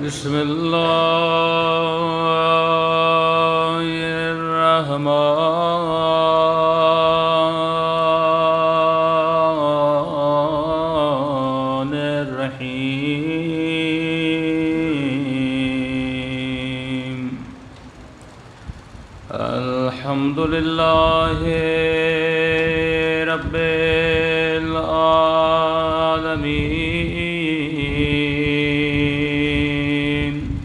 بسم الله الرحمن الرحيم الحمد لله رب العالمين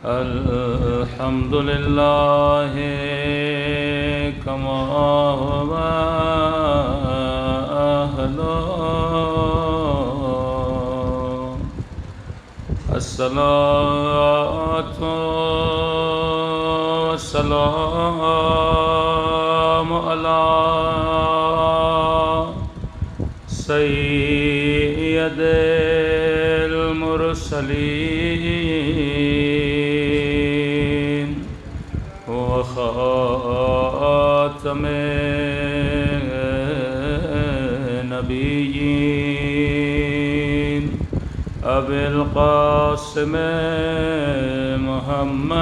الحمد لله كما هو أهله الصلاة والسلام على سيد المرسلين وخاتم النبيين أبي القاسم محمد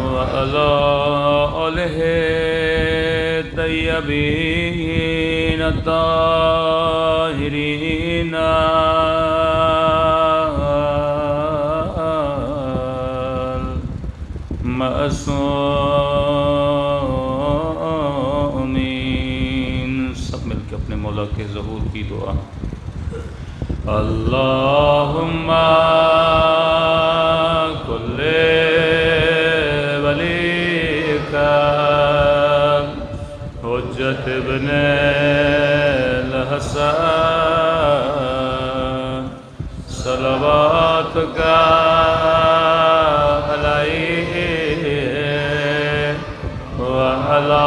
وعلى آله الطيبين الطاهرين المعصومين سب مل کے اپنے مولا کے ظہور کی دعا اللہم کل ولیک حجت ابن الحسن صلواتک علیہ وعلی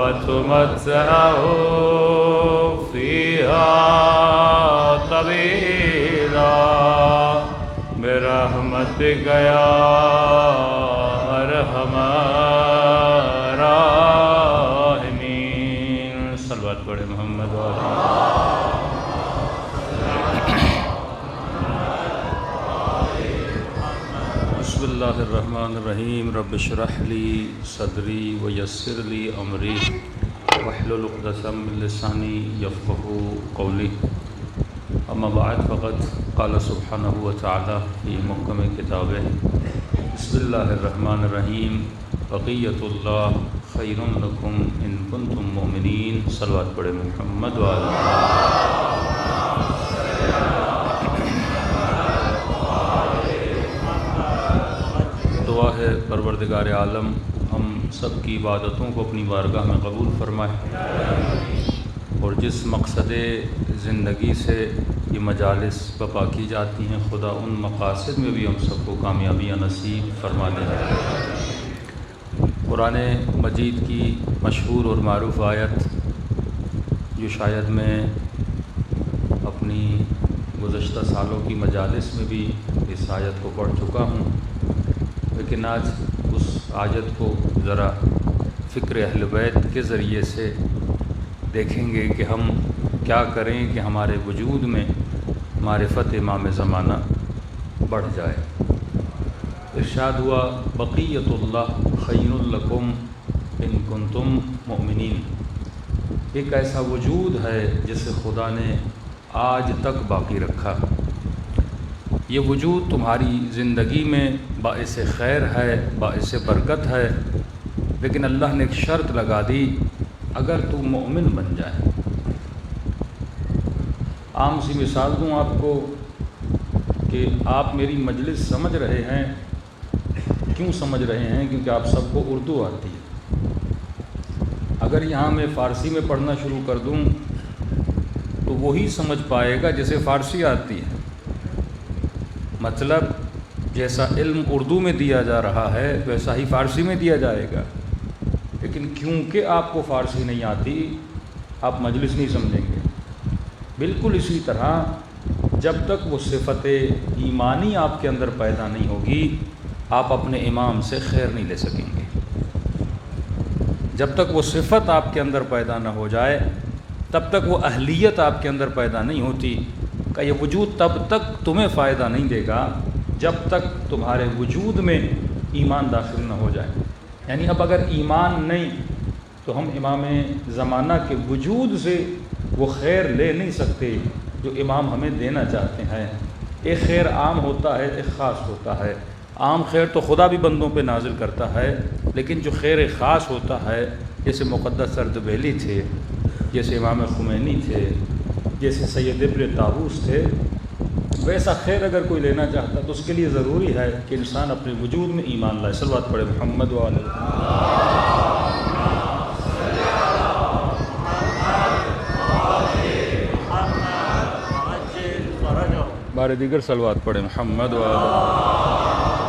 وتمتعه فيها طويلا برحمتك يا أرحم الراحمين صلوات پڑھے محمد بسم اللہ الرحمن الرحیم رب اشرح لی صدری ویسر لی امری واحلل عقدۃ من لسانی یفقهوا قولی اما بعد فقد قال سبحانہ وتعالی فی محکم کتابہ بسم اللہ الرحمن الرحیم بقیۃ اللہ خیر لکم ان کنتم مؤمنین صلوات پڑھے محمد وعلی دعا ہے پروردگار عالم ہم سب کی عبادتوں کو اپنی بارگاہ میں قبول فرمائے اور جس مقصد زندگی سے یہ مجالس بپا کی جاتی ہیں خدا ان مقاصد میں بھی ہم سب کو کامیابیاں نصیب فرما دے قرآن مجید کی مشہور اور معروف آیت جو شاید میں اپنی گزشتہ سالوں کی مجالس میں بھی اس آیت کو پڑھ چکا ہوں لیکن آج اس آیت کو ذرا فکر اہل بیت کے ذریعے سے دیکھیں گے کہ ہم کیا کریں کہ ہمارے وجود میں معرفت امام زمانہ بڑھ جائے ارشاد ہوا بقیت اللہ خیر لکم ان کنتم مؤمنین ایک ایسا وجود ہے جسے خدا نے آج تک باقی رکھا یہ وجود تمہاری زندگی میں باعث خیر ہے، باعث برکت ہے لیکن اللہ نے ایک شرط لگا دی، اگر تو مومن بن جائے۔ عام سی مثال دوں آپ کو کہ آپ میری مجلس سمجھ رہے ہیں، کیوں سمجھ رہے ہیں؟ کیونکہ آپ سب کو اردو آتی ہے۔ اگر یہاں میں فارسی میں پڑھنا شروع کر دوں تو وہی سمجھ پائے گا جسے فارسی آتی ہے۔ مطلب جیسا علم اردو میں دیا جا رہا ہے ویسا ہی فارسی میں دیا جائے گا، لیکن کیونکہ آپ کو فارسی نہیں آتی آپ مجلس نہیں سمجھیں گے۔ بالکل اسی طرح جب تک وہ صفت ایمانی آپ کے اندر پیدا نہیں ہوگی آپ اپنے امام سے خیر نہیں لے سکیں گے۔ جب تک وہ صفت آپ کے اندر پیدا نہ ہو جائے تب تک وہ اہلیت آپ کے اندر پیدا نہیں ہوتی کہ یہ وجود تب تک تمہیں فائدہ نہیں دے گا جب تک تمہارے وجود میں ایمان داخل نہ ہو جائے۔ یعنی اب اگر ایمان نہیں تو ہم امام زمانہ کے وجود سے وہ خیر لے نہیں سکتے جو امام ہمیں دینا چاہتے ہیں۔ ایک خیر عام ہوتا ہے، ایک خاص ہوتا ہے۔ عام خیر تو خدا بھی بندوں پہ نازل کرتا ہے، لیکن جو خیر خاص ہوتا ہے جیسے مقدس اردبیلی تھے، جیسے امام خمینی تھے، جیسے سید ابن طاووس تھے، ویسا خیر اگر کوئی لینا چاہتا تو اس کے لیے ضروری ہے کہ انسان اپنے وجود میں ایمان لائے۔ صلوات پڑھے محمد وعلیہ۔ بار دیگر صلوات پڑھے محمد وعلیہ۔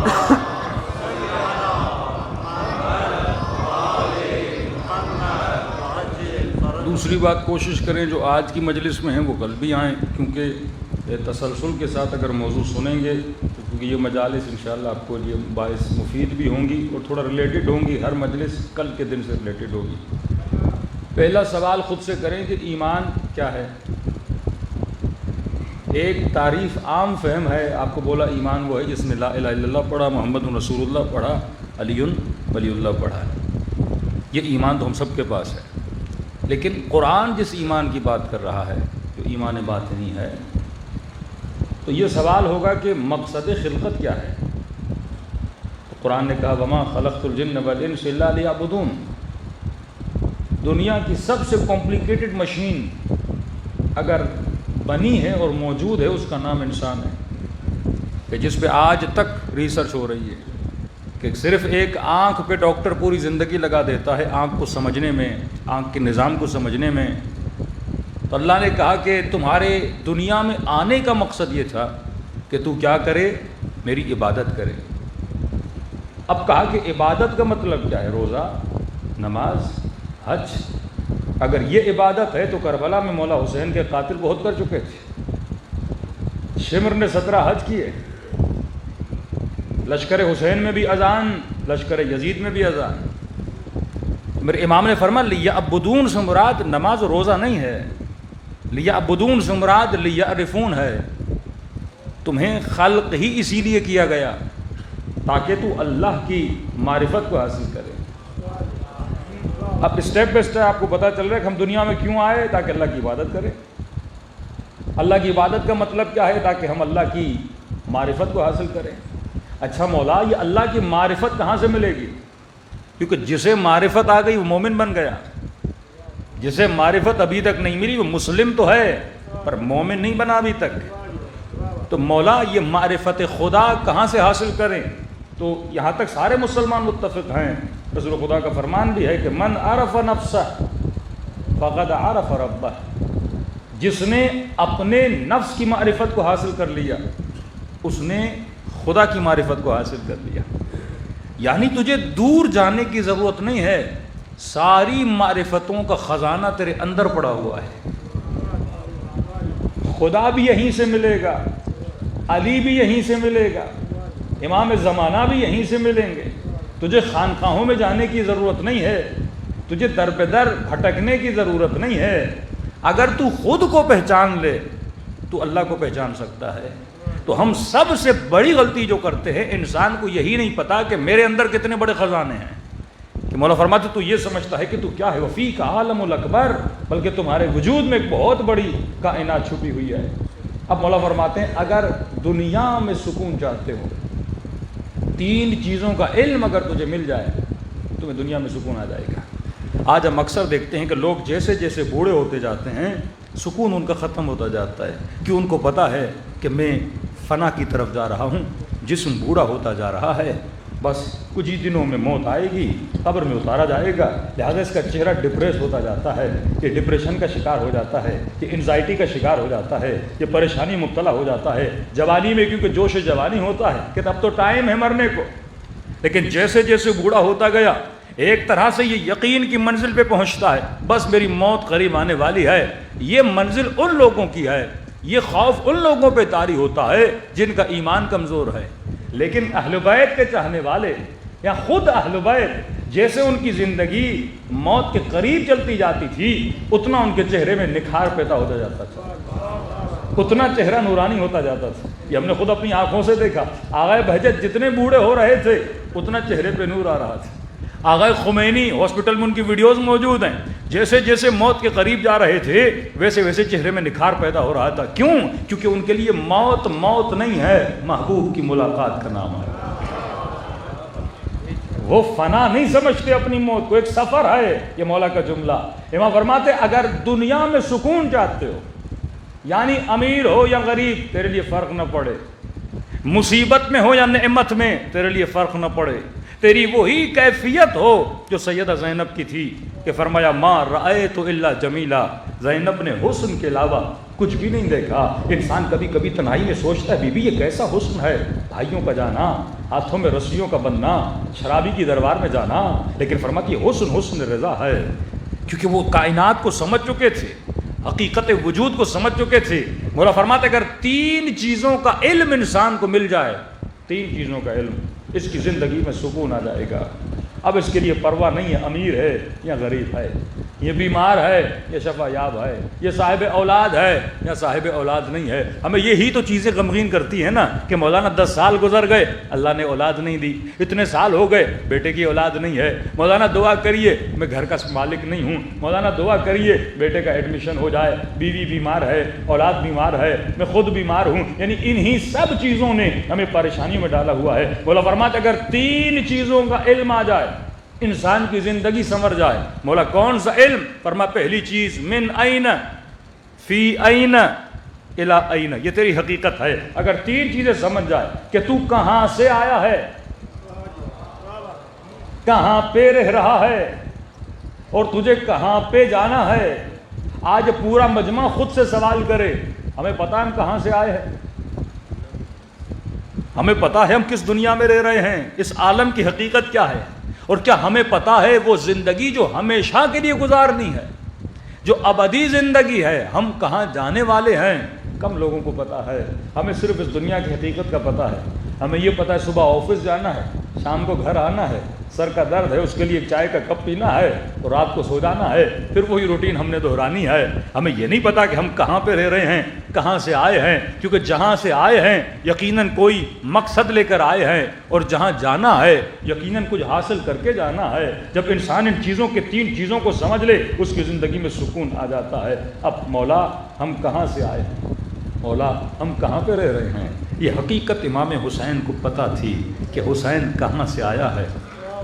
دوسری بات کوشش کریں جو آج کی مجلس میں ہیں وہ کل بھی آئیں، کیونکہ تسلسل کے ساتھ اگر موضوع سنیں گے کیونکہ یہ مجالس انشاءاللہ آپ کو یہ باعث مفید بھی ہوں گی اور تھوڑا ریلیٹڈ ہوں گی، ہر مجلس کل کے دن سے ریلیٹڈ ہوگی۔ پہلا سوال خود سے کریں کہ ایمان کیا ہے؟ ایک تعریف عام فہم ہے، آپ کو بولا ایمان وہ ہے جس نے لا الہ الا اللہ پڑھا، محمد رسول اللہ پڑھا، علی ولی اللہ پڑھا۔ یہ ایمان تو ہم سب کے پاس ہے، لیکن قرآن جس ایمان کی بات کر رہا ہے جو ایمان باطنی ہے، تو یہ سوال ہوگا کہ مقصد خلقت کیا ہے؟ تو قرآن نے کہا وما خلقت الجن والانس الا لیعبدون۔ دنیا کی سب سے کمپلیکیٹڈ مشین اگر بنی ہے اور موجود ہے اس کا نام انسان ہے، کہ جس پہ آج تک ریسرچ ہو رہی ہے کہ صرف ایک آنکھ پہ ڈاکٹر پوری زندگی لگا دیتا ہے آنکھ کو سمجھنے میں، آنکھ کے نظام کو سمجھنے میں۔ تو اللہ نے کہا کہ تمہارے دنیا میں آنے کا مقصد یہ تھا کہ تو کیا کرے؟ میری عبادت کرے۔ اب کہا کہ عبادت کا مطلب کیا ہے؟ روزہ، نماز، حج۔ اگر یہ عبادت ہے تو کربلا میں مولا حسین کے قاتل بہت کر چکے تھے، شمر نے 17 حج کیے، لشکر حسین میں بھی اذان، لشکر یزید میں بھی اذان۔ میرے امام نے فرمایا لیعبدون سے مراد نماز و روزہ نہیں ہے، لیعبدون سے مراد لیعرفون ہے۔ تمہیں خلق ہی اسی لیے کیا گیا تاکہ تو اللہ کی معرفت کو حاصل کرے۔ اب اسٹیپ بائی اسٹیپ آپ کو پتہ چل رہا ہے کہ ہم دنیا میں کیوں آئے؟ تاکہ اللہ کی عبادت کریں۔ اللہ کی عبادت کا مطلب کیا ہے؟ تاکہ ہم اللہ کی معرفت کو حاصل کریں۔ اچھا مولا یہ اللہ کی معرفت کہاں سے ملے گی؟ کیونکہ جسے معرفت آ گئی وہ مومن بن گیا، جسے معرفت ابھی تک نہیں ملی وہ مسلم تو ہے پر مومن نہیں بنا ابھی تک۔ تو مولا یہ معرفت خدا کہاں سے حاصل کریں؟ تو یہاں تک سارے مسلمان متفق ہیں، رسول خدا کا فرمان بھی ہے کہ من عرف نفسہ فقد عرف ربہ۔ جس نے اپنے نفس کی معرفت کو حاصل کر لیا اس نے خدا کی معرفت کو حاصل کر لیا۔ یعنی تجھے دور جانے کی ضرورت نہیں ہے، ساری معرفتوں کا خزانہ تیرے اندر پڑا ہوا ہے۔ خدا بھی یہیں سے ملے گا، علی بھی یہیں سے ملے گا، امام زمانہ بھی یہیں سے ملیں گے۔ تجھے خانقاہوں میں جانے کی ضرورت نہیں ہے، تجھے در پہ در بھٹکنے کی ضرورت نہیں ہے۔ اگر تو خود کو پہچان لے تو اللہ کو پہچان سکتا ہے۔ تو ہم سب سے بڑی غلطی جو کرتے ہیں، انسان کو یہی نہیں پتا کہ میرے اندر کتنے بڑے خزانے ہیں۔ کہ مولا فرماتے تو یہ سمجھتا ہے کہ تو کیا ہے، وفیک عالم الاکبر، بلکہ تمہارے وجود میں ایک بہت بڑی کائنات چھپی ہوئی ہے۔ اب مولا فرماتے ہیں اگر دنیا میں سکون چاہتے ہو، 3 چیزوں کا علم اگر تجھے مل جائے تمہیں دنیا میں سکون آ جائے گا۔ آج ہم اکثر دیکھتے ہیں کہ لوگ جیسے جیسے بوڑھے ہوتے جاتے ہیں سکون ان کا ختم ہوتا جاتا ہے، کہ ان کو پتہ ہے کہ میں فنا کی طرف جا رہا ہوں، جسم بوڑھا ہوتا جا رہا ہے، بس کچھ ہی دنوں میں موت آئے گی، قبر میں اتارا جائے گا، لہٰذا اس کا چہرہ ڈپریس ہوتا جاتا ہے، یہ ڈپریشن کا شکار ہو جاتا ہے، یہ انزائٹی کا شکار ہو جاتا ہے، یہ پریشانی مبتلا ہو جاتا ہے جوانی میں، کیونکہ جوش جوانی ہوتا ہے کہ اب تو ٹائم ہے مرنے کو۔ لیکن جیسے جیسے بوڑھا ہوتا گیا ایک طرح سے یہ یقین کی منزل پہ پہنچتا ہے، بس میری موت قریب آنے والی ہے۔ یہ منزل ان لوگوں کی ہے، یہ خوف ان لوگوں پہ طاری ہوتا ہے جن کا ایمان کمزور ہے۔ لیکن اہل بیت کے چاہنے والے یا خود اہل بیت، جیسے ان کی زندگی موت کے قریب چلتی جاتی تھی اتنا ان کے چہرے میں نکھار پیدا ہوتا جاتا تھا، اتنا چہرہ نورانی ہوتا جاتا تھا۔ یہ ہم نے خود اپنی آنکھوں سے دیکھا، آغا بہجت جتنے بوڑھے ہو رہے تھے اتنا چہرے پہ نور آ رہا تھا۔ آغا خمینی ہاسپٹل میں ان کی ویڈیوز موجود ہیں، جیسے جیسے موت کے قریب جا رہے تھے ویسے ویسے چہرے میں نکھار پیدا ہو رہا تھا۔ کیوں؟ کیونکہ ان کے لیے موت موت نہیں ہے، محبوب کی ملاقات کا نام ہے۔ وہ فنا نہیں سمجھتے اپنی موت کو، ایک سفر ہے۔ یہ مولا کا جملہ، امام فرماتے اگر دنیا میں سکون چاہتے ہو، یعنی امیر ہو یا غریب تیرے لیے فرق نہ پڑے، مصیبت میں ہو یا نعمت میں تیرے لیے فرق نہ پڑے، تیری وہی کیفیت ہو جو سیدہ زینب کی تھی کہ فرمایا ما رأیت الا جمیلا، زینب نے حسن کے علاوہ کچھ بھی نہیں دیکھا۔ انسان کبھی کبھی تنہائی میں سوچتا ہے بی بی یہ کیسا حسن ہے، بھائیوں کا جانا، ہاتھوں میں رسیوں کا بننا، شرابی کی دربار میں جانا، لیکن فرماتی یہ حسن حسن رضا ہے، کیونکہ وہ کائنات کو سمجھ چکے تھے، حقیقت وجود کو سمجھ چکے تھے۔ مولا فرماتے اگر تین چیزوں کا علم انسان کو مل جائے، تین چیزوں کا علم، اس کی زندگی میں سکون آ جائے گا۔ اب اس کے لیے پرواہ نہیں ہے امیر ہے یا غریب ہے، یہ بیمار ہے یا شفا یاب ہے، یہ صاحب اولاد ہے یا صاحب اولاد نہیں ہے۔ ہمیں یہی تو چیزیں غمگین کرتی ہیں نا کہ مولانا 10 سال گزر گئے اللہ نے اولاد نہیں دی، اتنے سال ہو گئے بیٹے کی اولاد نہیں ہے، مولانا دعا کریے میں گھر کا مالک نہیں ہوں، مولانا دعا کریے بیٹے کا ایڈمیشن ہو جائے، بیوی بیمار ہے، اولاد بیمار ہے، میں خود بیمار ہوں۔ یعنی انہی سب چیزوں نے ہمیں پریشانی میں ڈالا ہوا ہے۔ مولا فرماتے اگر تین چیزوں کا علم آ جائے انسان کی زندگی سنور جائے۔ مولا کون سا علم؟ فرما پہلی چیز من این فی این الی این، یہ تیری حقیقت ہے۔ اگر تین چیزیں سمجھ جائے کہ تو کہاں سے آیا ہے، کہاں پہ رہ رہا ہے اور تجھے کہاں پہ جانا ہے۔ آج پورا مجمع خود سے سوال کرے، ہمیں پتہ ہم کہاں سے آئے ہیں، ہمیں پتہ ہے ہم کس دنیا میں رہ رہے ہیں، اس عالم کی حقیقت کیا ہے، اور کیا ہمیں پتہ ہے وہ زندگی جو ہمیشہ کے لیے گزارنی ہے، جو ابدی زندگی ہے، ہم کہاں جانے والے ہیں۔ کم لوگوں کو پتہ ہے۔ ہمیں صرف اس دنیا کی حقیقت کا پتہ ہے، ہمیں یہ پتہ ہے صبح آفس جانا ہے، شام کو گھر آنا ہے، سر کا درد ہے اس کے لیے چائے کا کپ پینا ہے اور رات کو سو جانا ہے، پھر وہی روٹین ہم نے دہرانی ہے۔ ہمیں یہ نہیں پتا کہ ہم کہاں پہ رہ رہے ہیں، کہاں سے آئے ہیں، کیونکہ جہاں سے آئے ہیں یقیناً کوئی مقصد لے کر آئے ہیں، اور جہاں جانا ہے یقیناً کچھ حاصل کر کے جانا ہے۔ جب انسان ان چیزوں کے تین چیزوں کو سمجھ لے اس کی زندگی میں سکون آ جاتا ہے۔ اب مولا ہم کہاں سے آئے ہیں، مولا ہم کہاں پہ رہ رہے ہیں، یہ حقیقت امام حسین کو پتہ تھی کہ حسین کہاں سے آیا ہے،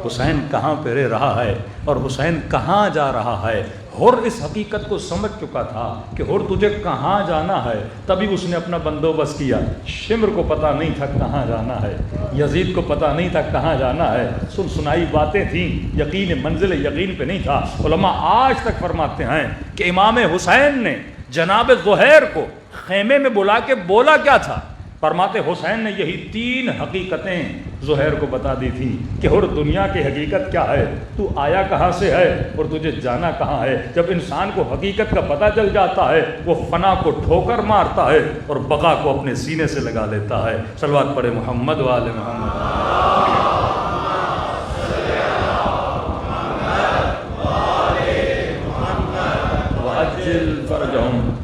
حسین کہاں پہ رہ رہا ہے اور حسین کہاں جا رہا ہے۔ اور اس حقیقت کو سمجھ چکا تھا کہ اور تجھے کہاں جانا ہے، تبھی اس نے اپنا بندوبست کیا۔ شمر کو پتہ نہیں تھا کہاں جانا ہے، یزید کو پتہ نہیں تھا کہاں جانا ہے، سنائی باتیں تھیں، یقین منزل یقین پہ نہیں تھا۔ علماء آج تک فرماتے ہیں کہ امام حسین نے جناب زہیر کو خیمے میں بلا کے بولا کیا تھا؟ فرماتے حسین نے یہی تین حقیقتیں زہیر کو بتا دی تھی کہ اور دنیا کی حقیقت کیا ہے، تو آیا کہاں سے ہے اور تجھے جانا کہاں ہے۔ جب انسان کو حقیقت کا پتہ چل جاتا ہے وہ فنا کو ٹھوکر مارتا ہے اور بقا کو اپنے سینے سے لگا لیتا ہے۔ صلوات پڑھے محمد وآل محمد۔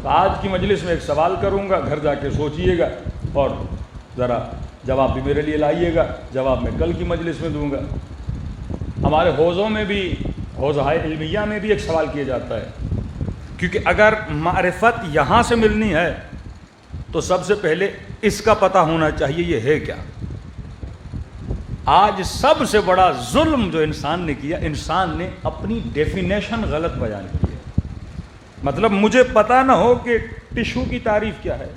آج کی مجلس میں ایک سوال کروں گا، گھر جا کے سوچئے گا اور ذرا جواب بھی میرے لیے لائیے گا، جواب میں کل کی مجلس میں دوں گا۔ ہمارے حوضوں میں بھی، حوضہ علمیہ میں بھی ایک سوال کیا جاتا ہے، کیونکہ اگر معرفت یہاں سے ملنی ہے تو سب سے پہلے اس کا پتہ ہونا چاہیے یہ ہے کیا۔ آج سب سے بڑا ظلم جو انسان نے کیا، انسان نے اپنی ڈیفینیشن غلط بیان کی ہے۔ مطلب مجھے پتہ نہ ہو کہ ٹشو کی تعریف کیا ہے،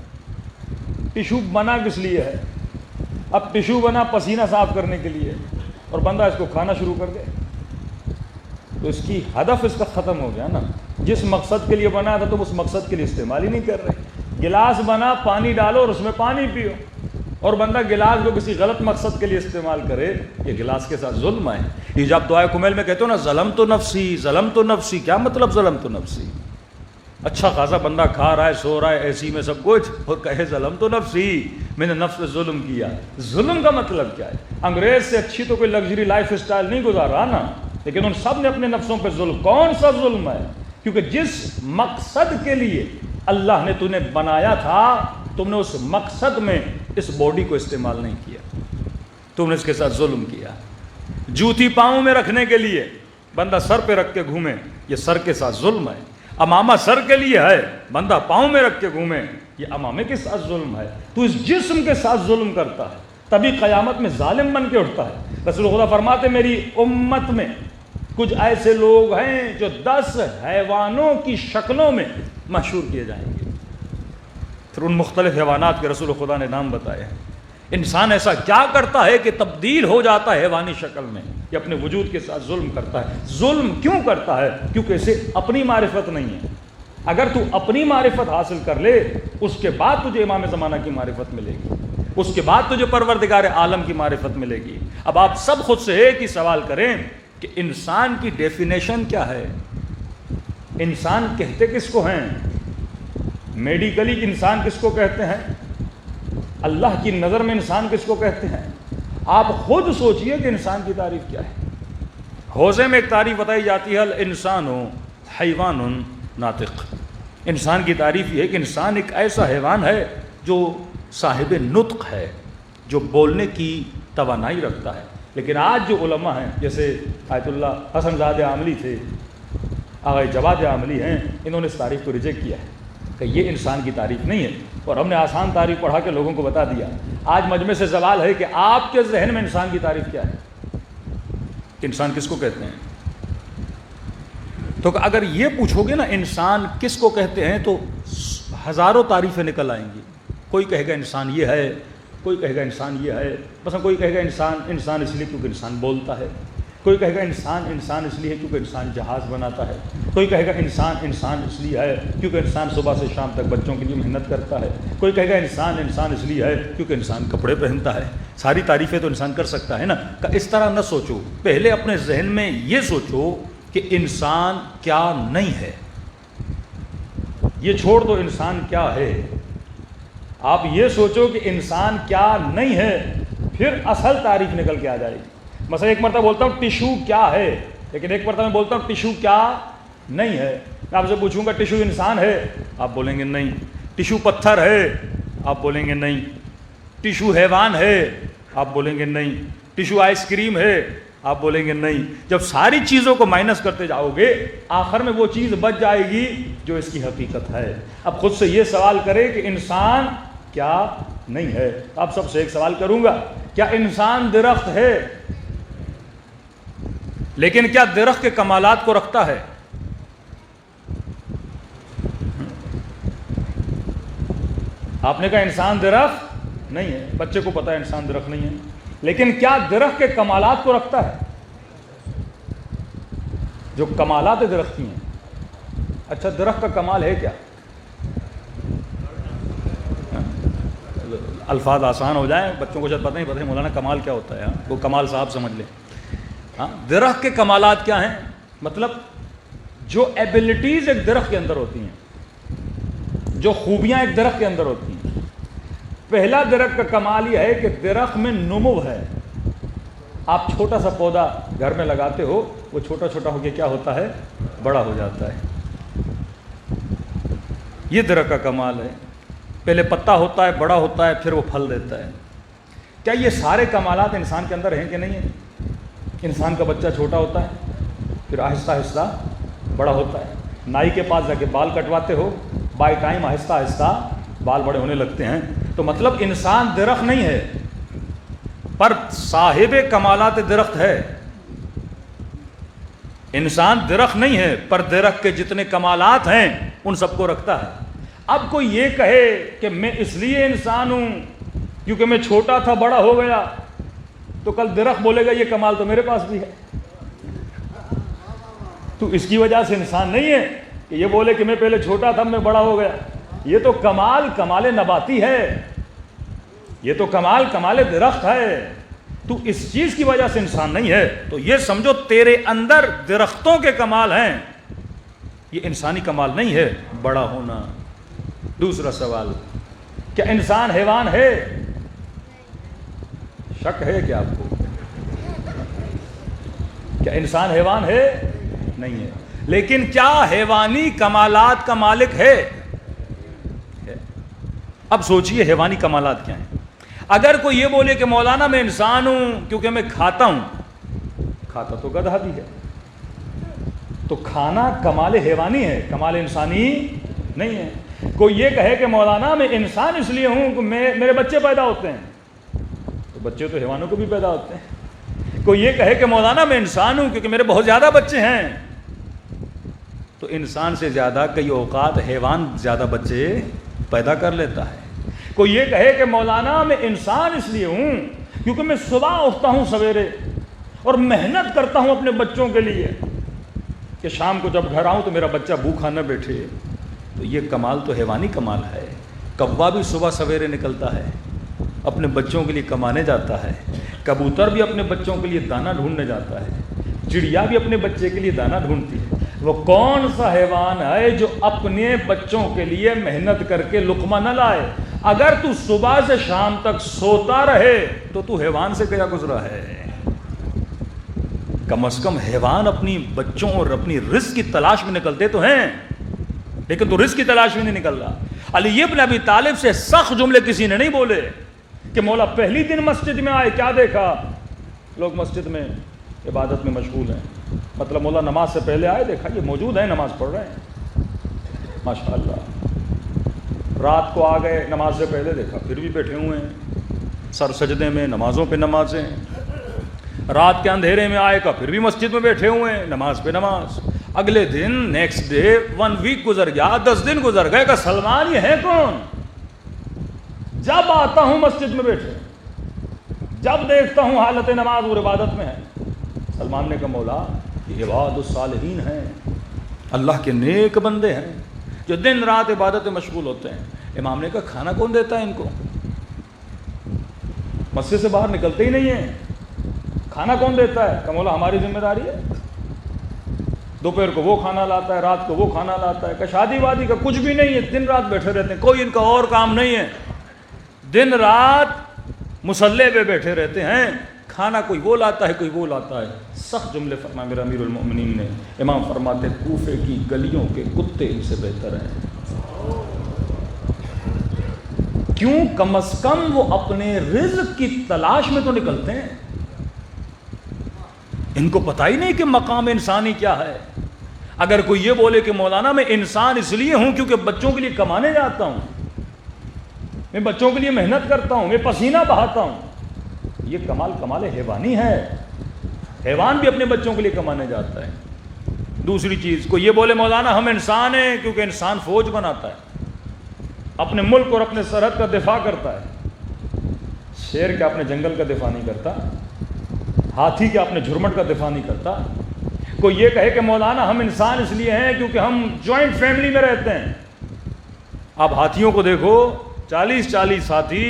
ٹشو بنا کس لیے ہے۔ اب ٹشو بنا پسینہ صاف کرنے کے لیے، اور بندہ اس کو کھانا شروع کر دے، تو اس کی ہدف اس کا ختم ہو گیا نا۔ جس مقصد کے لیے بنا تھا تم اس مقصد کے لیے استعمال ہی نہیں کر رہے۔ گلاس بنا، پانی ڈالو اور اس میں پانی پیو، اور بندہ گلاس کو کسی غلط مقصد کے لیے استعمال کرے، یہ گلاس کے ساتھ ظلم ہے۔ یہ جب دعائے کمیل میں کہتے ہو نا ظلم تو نفسی، ظلم تو نفسی، کیا مطلب ظلم تو نفسی؟ اچھا خاصا بندہ کھا رہا ہے، سو رہا ہے، اے سی میں سب کچھ، اور کہے ظلم تو نفسی، میں نے نفس سے ظلم کیا۔ ظلم کا مطلب کیا ہے؟ انگریز سے اچھی تو کوئی لگژری لائف اسٹائل نہیں گزار رہا نا، لیکن ان سب نے اپنے نفسوں پہ ظلم۔ کون سا ظلم ہے؟ کیونکہ جس مقصد کے لیے اللہ نے تمہیں بنایا تھا، تم نے اس مقصد میں اس باڈی کو استعمال نہیں کیا، تم نے اس کے ساتھ ظلم کیا۔ جوتی پاؤں میں رکھنے کے لیے بندہ سر پہ رکھ کے گھومے، یہ سر کے ساتھ ظلم ہے۔ امامہ سر کے لیے ہے، بندہ پاؤں میں رکھ کے گھومے، یہ امامے کے ساتھ ظلم ہے۔ تو اس جسم کے ساتھ ظلم کرتا ہے، تبھی قیامت میں ظالم بن کے اٹھتا ہے۔ رسول خدا فرماتے میری امت میں کچھ ایسے لوگ ہیں جو 10 حیوانوں کی شکلوں میں مشہور کیے جائیں گے۔ پھر ان مختلف حیوانات کے رسول خدا نے نام بتائے ہیں۔ انسان ایسا کیا کرتا ہے کہ تبدیل ہو جاتا ہے حیوانی شکل میں؟ یہ اپنے وجود کے ساتھ ظلم کرتا ہے۔ ظلم کیوں کرتا ہے؟ کیونکہ اسے اپنی معرفت نہیں ہے۔ اگر تو اپنی معرفت حاصل کر لے، اس کے بعد تجھے امام زمانہ کی معرفت ملے گی، اس کے بعد تجھے پروردگار عالم کی معرفت ملے گی۔ اب آپ سب خود سے ایک ہی سوال کریں کہ انسان کی ڈیفینیشن کیا ہے؟ انسان کہتے کس کو ہیں؟ میڈیکلی انسان کس کو کہتے ہیں؟ اللہ کی نظر میں انسان کس کو کہتے ہیں؟ آپ خود سوچئے کہ انسان کی تعریف کیا ہے۔ حوزے میں ایک تعریف بتائی جاتی ہے الانسان حیوان ناطق۔ انسان کی تعریف یہ ہے کہ انسان ایک ایسا حیوان ہے جو صاحب نطق ہے، جو بولنے کی توانائی رکھتا ہے۔ لیکن آج جو علماء ہیں، جیسے آیت اللہ حسن زادہ عاملی تھے، آغا جواد عاملی ہیں، انہوں نے اس تعریف کو ریجیکٹ کیا ہے کہ یہ انسان کی تعریف نہیں ہے، اور ہم نے آسان تعریف پڑھا کے لوگوں کو بتا دیا۔ آج مجمع سے سوال ہے کہ آپ کے ذہن میں انسان کی تعریف کیا ہے؟ کہ انسان کس کو کہتے ہیں؟ تو اگر یہ پوچھو گے نا انسان کس کو کہتے ہیں، تو ہزاروں تعریفیں نکل آئیں گی۔ کوئی کہے گا انسان یہ ہے، کوئی کہے گا انسان یہ ہے، مثلا کوئی کہے گا انسان اس لیے کیونکہ انسان بولتا ہے، کوئی کہے گا انسان اس لیے کیونکہ انسان جہاز بناتا ہے، کوئی کہے گا انسان اس لیے ہے کیونکہ انسان صبح سے شام تک بچوں کے لیے محنت کرتا ہے، کوئی کہے گا انسان اس لیے ہے کیونکہ انسان کپڑے پہنتا ہے۔ ساری تعریفیں تو انسان کر سکتا ہے نا۔ اس طرح نہ سوچو، پہلے اپنے ذہن میں یہ سوچو کہ انسان کیا نہیں ہے۔ یہ چھوڑ دو انسان کیا ہے، آپ یہ سوچو کہ انسان کیا نہیں ہے، پھر اصل تعریف نکل کے آ جائے گی۔ مثلا ایک مرتبہ بولتا ہوں ٹیشو کیا ہے، لیکن ایک مرتبہ میں بولتا ہوں ٹیشو کیا نہیں ہے۔ میں آپ سے پوچھوں گا ٹیشو انسان ہے، آپ بولیں گے نہیں۔ ٹیشو پتھر ہے، آپ بولیں گے نہیں۔ ٹیشو حیوان ہے، آپ بولیں گے نہیں۔ ٹیشو آئس کریم ہے، آپ بولیں گے نہیں۔ جب ساری چیزوں کو مائنس کرتے جاؤ گے، آخر میں وہ چیز بچ جائے گی جو اس کی حقیقت ہے۔ اب خود سے یہ سوال کرے کہ انسان کیا نہیں ہے۔ آپ سب سے ایک سوال کروں گا، کیا انسان درخت ہے؟ لیکن کیا درخت کے کمالات کو رکھتا ہے؟ آپ نے کہا انسان درخت نہیں ہے، بچے کو پتا ہے انسان درخت نہیں ہے، لیکن کیا درخت کے کمالات کو رکھتا ہے؟ جو کمالات درخت کی ہیں۔ اچھا درخت کا کمال ہے کیا؟ الفاظ آسان ہو جائیں، بچوں کو شاید پتہ نہیں پتہ مولانا کمال کیا ہوتا ہے، وہ کمال صاحب سمجھ لیں۔ درخت کے کمالات کیا ہیں؟ مطلب جو ایبلٹیز ایک درخت کے اندر ہوتی ہیں، جو خوبیاں ایک درخت کے اندر ہوتی ہیں۔ پہلا درخت کا کمال یہ ہے کہ درخت میں نمو ہے۔ آپ چھوٹا سا پودا گھر میں لگاتے ہو، وہ چھوٹا چھوٹا ہو کے کیا ہوتا ہے؟ بڑا ہو جاتا ہے۔ یہ درخت کا کمال ہے۔ پہلے پتا ہوتا ہے، بڑا ہوتا ہے، پھر وہ پھل دیتا ہے۔ کیا یہ سارے کمالات انسان کے اندر ہیں کہ نہیں ہیں؟ انسان کا بچہ چھوٹا ہوتا ہے، پھر آہستہ آہستہ بڑا ہوتا ہے۔ نائی کے پاس جا کے بال کٹواتے ہو، بائی ٹائم آہستہ آہستہ بال بڑے ہونے لگتے ہیں۔ تو مطلب انسان درخت نہیں ہے، پر صاحب کمالات درخت ہے. انسان درخت نہیں ہے، پر درخت کے جتنے کمالات ہیں ان سب کو رکھتا ہے. اب کوئی یہ کہے کہ میں اس لیے انسان ہوں کیونکہ میں چھوٹا تھا بڑا ہو گیا، تو کل درخت بولے گا یہ کمال تو میرے پاس بھی ہے. تو اس کی وجہ سے انسان نہیں ہے کہ یہ بولے کہ میں پہلے چھوٹا تھا میں بڑا ہو گیا. یہ تو کمال نباتی ہے، یہ تو کمال درخت ہے. تو اس چیز کی وجہ سے انسان نہیں ہے. تو یہ سمجھو تیرے اندر درختوں کے کمال ہیں، یہ انسانی کمال نہیں ہے بڑا ہونا. دوسرا سوال، کیا انسان حیوان ہے؟ شک ہے کیا آپ کو؟ کیا انسان حیوان ہے؟ نہیں ہے. لیکن کیا حیوانی کمالات کا مالک ہے؟ اب سوچئے حیوانی کمالات کیا ہیں. اگر کوئی یہ بولے کہ مولانا میں انسان ہوں کیونکہ میں کھاتا ہوں، کھاتا تو گدھا بھی ہے، تو کھانا کمال حیوانی ہے، کمال انسانی نہیں ہے. کوئی یہ کہے کہ مولانا میں انسان اس لیے ہوں کہ میرے بچے پیدا ہوتے ہیں، تو بچے تو حیوانوں کو بھی پیدا ہوتے ہیں. کوئی یہ کہے کہ مولانا میں انسان ہوں کیونکہ میرے بہت زیادہ بچے ہیں، تو انسان سے زیادہ کئی اوقات حیوان زیادہ بچے پیدا کر لیتا ہے. کوئی یہ کہے کہ مولانا میں انسان اس لیے ہوں کیونکہ میں صبح اٹھتا ہوں سویرے اور محنت کرتا ہوں اپنے بچوں کے لیے کہ شام کو جب گھر آؤں تو میرا بچہ بھوکھا نہ بیٹھے. تو یہ کمال تو حیوانی کمال ہے. کوا بھی صبح سویرے نکلتا ہے، اپنے بچوں کے لیے کمانے جاتا ہے. کبوتر بھی اپنے بچوں کے لیے دانہ ڈھونڈنے جاتا ہے. چڑیا بھی اپنے بچے کے لیے دانہ ڈھونڈتی ہے. وہ کون سا حیوان ہے جو اپنے بچوں کے لیے محنت کر کے لقمہ نہ لائے؟ اگر تو صبح سے شام تک سوتا رہے تو حیوان سے گیا گزرا ہے. کم از کم حیوان اپنی بچوں اور اپنی رزق کی تلاش میں نکلتے تو ہیں، لیکن تو رزق کی تلاش میں نہیں نکل رہا. علی ابن ابی طالب سے سخت جملے کسی نے نہیں بولے کہ مولا پہلی دن مسجد میں آئے کیا دیکھا؟ لوگ مسجد میں عبادت میں مشغول ہیں. مطلب مولا نماز سے پہلے آئے، دیکھا یہ موجود ہیں نماز پڑھ رہے ہیں ماشاءاللہ. رات کو آ گئے نماز سے پہلے، دیکھا پھر بھی بیٹھے ہوئے ہیں سر سجدے میں، نمازوں پہ نمازیں. رات کے اندھیرے میں آئے کا پھر بھی مسجد میں بیٹھے ہوئے ہیں، نماز پہ نماز. اگلے دن نیکسٹ ڈے 1 ویک گزر گیا، 10 دن گزر گئے کہ سلمان یہ ہے کون؟ جب آتا ہوں مسجد میں بیٹھے، جب دیکھتا ہوں حالت نماز اور عبادت میں ہے. سلمان نے کہا مولا یہ عباد الصالحین ہیں، اللہ کے نیک بندے ہیں جو دن رات عبادت میں مشغول ہوتے ہیں. امام نے کہا کھانا کون دیتا ہے ان کو؟ مسجد سے باہر نکلتے ہی نہیں ہیں، کھانا کون دیتا ہے؟ کہ مولا ہماری ذمہ داری ہے. دوپہر کو وہ کھانا لاتا ہے، رات کو وہ کھانا لاتا ہے. کہ شادی وادی کا کچھ بھی نہیں ہے، دن رات بیٹھے رہتے ہیں، کوئی ان کا اور کام نہیں ہے، دن رات مصلی پہ بیٹھے رہتے ہیں. کھانا کوئی وہ لاتا ہے کوئی وہ لاتا ہے. سخت جملے فرمائے میرے امیر المؤمنین نے. امام فرماتے کوفے کی گلیوں کے کتے ان سے بہتر ہیں. کیوں؟ کم از کم وہ اپنے رزق کی تلاش میں تو نکلتے ہیں. ان کو پتہ ہی نہیں کہ مقام انسانی کیا ہے. اگر کوئی یہ بولے کہ مولانا میں انسان اس لیے ہوں کیونکہ بچوں کے لیے کمانے جاتا ہوں، میں بچوں کے لیے محنت کرتا ہوں، میں پسینہ بہاتا ہوں، یہ کمال حیوانی ہے. حیوان بھی اپنے بچوں کے لیے کمانے جاتا ہے. دوسری چیز، کوئی یہ بولے مولانا ہم انسان ہیں کیونکہ انسان فوج بناتا ہے، اپنے ملک اور اپنے سرحد کا دفاع کرتا ہے. شیر کیا اپنے جنگل کا دفاع نہیں کرتا؟ ہاتھی کیا اپنے جھرمٹ کا دفاع نہیں کرتا؟ کوئی یہ کہے کہ مولانا ہم انسان اس لیے ہیں کیونکہ ہم جوائنٹ فیملی میں رہتے ہیں. آپ ہاتھیوں کو دیکھو، 40 ہاتھی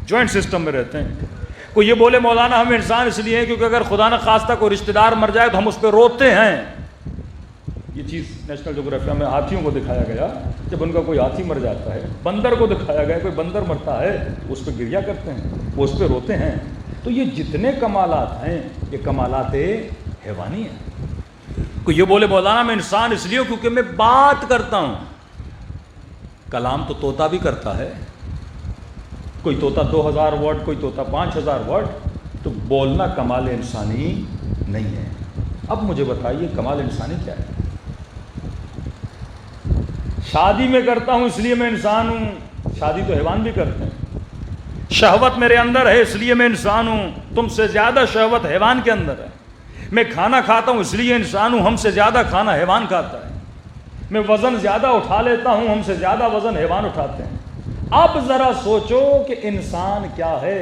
جوائنٹ سسٹم میں رہتے ہیں. کوئی یہ بولے مولانا ہم انسان اس لیے ہیں کیونکہ اگر خدا نہ خواستہ کوئی رشتہ دار مر جائے تو ہم اس پہ روتے ہیں. یہ چیز نیشنل جغرافیہ میں ہاتھیوں کو دکھایا گیا، جب ان کا کوئی ہاتھی مر جاتا ہے. بندر کو دکھایا گیا، کوئی بندر مرتا ہے اس پہ گریا کرتے ہیں، وہ اس پہ روتے ہیں. تو یہ جتنے کمالات ہیں یہ کمالات حیوانی ہیں. کوئی یہ بولے مولانا میں انسان اس لیے کیونکہ میں بات کرتا ہوں. کلام تو طوطا بھی کرتا ہے، کوئی طوطا 2000 ورڈ، کوئی طوطا 5000 ورڈ. تو بولنا کمال انسانی نہیں ہے. اب مجھے بتائیے کمال انسانی کیا ہے؟ شادی میں کرتا ہوں اس لیے میں انسان ہوں، شادی تو حیوان بھی کرتے ہیں. شہوت میرے اندر ہے اس لیے میں انسان ہوں، تم سے زیادہ شہوت حیوان کے اندر ہے۔ میں کھانا کھاتا ہوں اس لیے انسان ہوں، ہم سے زیادہ کھانا حیوان کھاتا ہے۔ میں وزن زیادہ اٹھا لیتا ہوں، ہم سے زیادہ وزن حیوان اٹھاتے ہیں۔ اب ذرا سوچو کہ انسان کیا ہے؟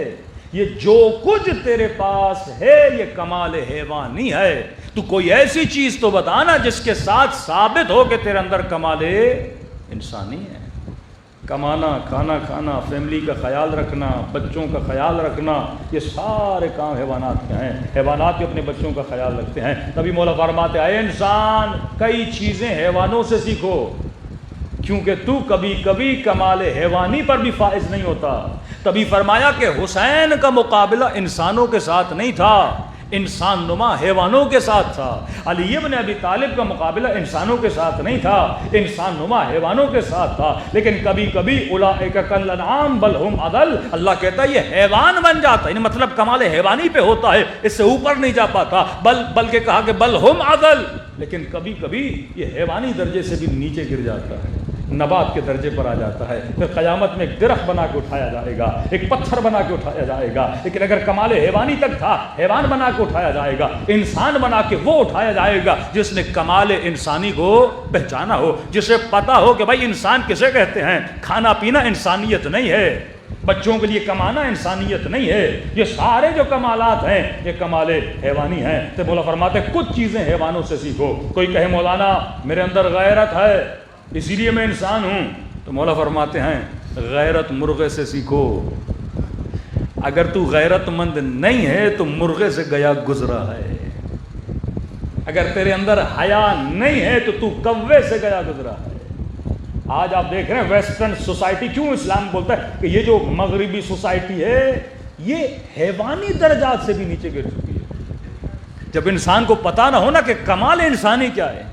یہ جو کچھ تیرے پاس ہے یہ کمال حیوانی ہے۔ تو کوئی ایسی چیز تو بتانا جس کے ساتھ ثابت ہو کہ تیرے اندر کمال انسانی ہے۔ کمانا، کھانا کھانا، فیملی کا خیال رکھنا، بچوں کا خیال رکھنا، یہ سارے کام حیوانات کے ہیں۔ حیوانات بھی اپنے بچوں کا خیال رکھتے ہیں۔ تبھی مولا فرماتے ہیں اے انسان کئی چیزیں حیوانوں سے سیکھو، کیونکہ تو کبھی کبھی کمال حیوانی پر بھی فائز نہیں ہوتا۔ تبھی فرمایا کہ حسین کا مقابلہ انسانوں کے ساتھ نہیں تھا، انسان نما حیوانوں کے ساتھ تھا۔ علی ابن ابی طالب کا مقابلہ انسانوں کے ساتھ نہیں تھا، انسان نما حیوانوں کے ساتھ تھا۔ لیکن کبھی کبھی اولئک کالانعام بل ہم اضل، اللہ کہتا ہے یہ حیوان بن جاتا ہے، یعنی مطلب کمال حیوانی پہ ہوتا ہے، اس سے اوپر نہیں جا پاتا، بلکہ کہا کہ بل ہم اضل، لیکن کبھی کبھی یہ حیوانی درجے سے بھی نیچے گر جاتا ہے، نبات کے درجے پر آ جاتا ہے۔ پھر قیامت میں ایک درخت بنا کے اٹھایا جائے گا، ایک پتھر بنا کے اٹھایا جائے گا، لیکن اگر کمال حیوانی تک تھا حیوان بنا کے اٹھایا جائے گا، انسان بنا کے وہ اٹھایا جائے گا جس نے کمال انسانی کو پہچانا ہو، جسے پتا ہو کہ بھائی انسان کسے کہتے ہیں، کھانا پینا انسانیت نہیں ہے، بچوں کے لیے کمانا انسانیت نہیں ہے، یہ سارے جو کمالات ہیں یہ کمال حیوانی ہیں۔ تو مولا فرماتے ہیں کچھ چیزیں حیوانوں سے سیکھو۔ کوئی کہے مولانا میرے اندر غیرت ہے اسی لیے میں انسان ہوں، تو مولا فرماتے ہیں غیرت مرغے سے سیکھو۔ اگر تو غیرت مند نہیں ہے تو مرغے سے گیا گزرا ہے، اگر تیرے اندر حیا نہیں ہے تو کوے سے گیا گزرا ہے۔ آج آپ دیکھ رہے ہیں ویسٹرن سوسائٹی، کیوں اسلام بولتا ہے کہ یہ جو مغربی سوسائٹی ہے یہ حیوانی درجات سے بھی نیچے گر چکی ہے۔ جب انسان کو پتہ نہ ہونا کہ کمال انسانی کیا ہے،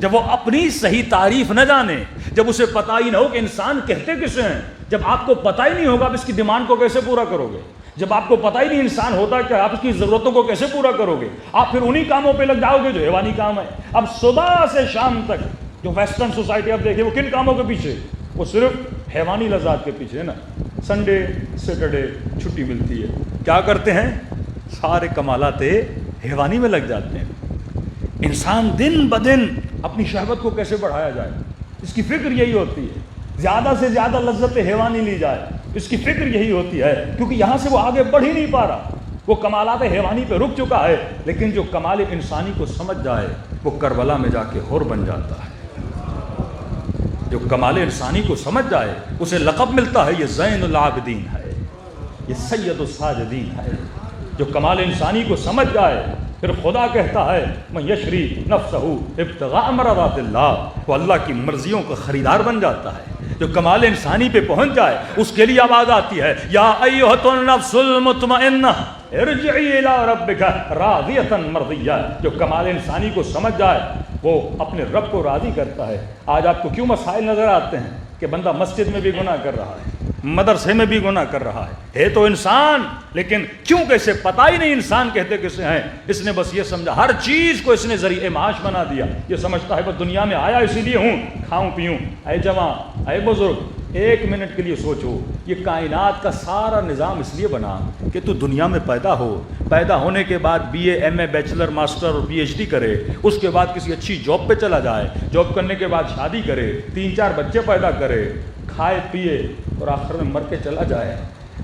جب وہ اپنی صحیح تعریف نہ جانے، جب اسے پتہ ہی نہ ہو کہ انسان کہتے کسے ہیں، جب آپ کو پتہ ہی نہیں ہوگا آپ اس کی ڈیمانڈ کو کیسے پورا کرو گے، جب آپ کو پتہ ہی نہیں انسان ہوتا کہ آپ اس کی ضرورتوں کو کیسے پورا کرو گے، آپ پھر انہی کاموں پہ لگ جاؤ گے جو حیوانی کام ہے۔ اب صبح سے شام تک جو ویسٹرن سوسائٹی آپ دیکھیں وہ کن کاموں کے پیچھے، وہ صرف حیوانی لذات کے پیچھے ہے نا۔ سنڈے سیٹرڈے چھٹی ملتی ہے، کیا کرتے ہیں، سارے کمالات حیوانی میں لگ جاتے ہیں۔ انسان دن بدن اپنی شہوت کو کیسے بڑھایا جائے، اس کی فکر یہی ہوتی ہے، زیادہ سے زیادہ لذت حیوانی لی جائے، اس کی فکر یہی ہوتی ہے، کیونکہ یہاں سے وہ آگے بڑھ ہی نہیں پا رہا، وہ کمالات حیوانی پہ رک چکا ہے۔ لیکن جو کمال انسانی کو سمجھ جائے وہ کربلا میں جا کے حور بن جاتا ہے، جو کمال انسانی کو سمجھ جائے اسے لقب ملتا ہے یہ زین العابدین ہے، یہ سید الساجدین ہے۔ جو کمال انسانی کو سمجھ جائے پھر خدا کہتا ہے من یشری نفسہ ابتغاء مرضات اللہ، وہ اللہ کی مرضیوں کا خریدار بن جاتا ہے۔ جو کمال انسانی پہ پہنچ جائے اس کے لیے آواز آتی ہے یا ایھا النفس المطمئنہ ارجعی الی ربک راضیۃ مرضیہ۔ جو کمال انسانی کو سمجھ جائے وہ اپنے رب کو راضی کرتا ہے۔ آج آپ کو کیوں مسائل نظر آتے ہیں کہ بندہ مسجد میں بھی گناہ کر رہا ہے، مدرسے میں بھی گناہ کر رہا ہے تو انسان، لیکن کیوں کہ اسے پتہ ہی نہیں انسان کہتے کسے ہیں، اس نے بس یہ سمجھا، ہر چیز کو اس نے ذریعہ معاش بنا دیا، یہ سمجھتا ہے بس دنیا میں آیا اسی لیے ہوں، کھاؤں پیوں۔ اے جوان، اے بزرگ، ایک منٹ کے لیے سوچو، یہ کائنات کا سارا نظام اس لیے بنا کہ تو دنیا میں پیدا ہو، پیدا ہونے کے بعد B A M A bachelor master اور پی ایچ ڈی کرے، اس کے بعد کسی اچھی جاب پہ چلا جائے، جاب کرنے کے بعد شادی کرے، 3-4 بچے پیدا کرے، کھائے پیے اور آخر میں مر کے چلا جائے۔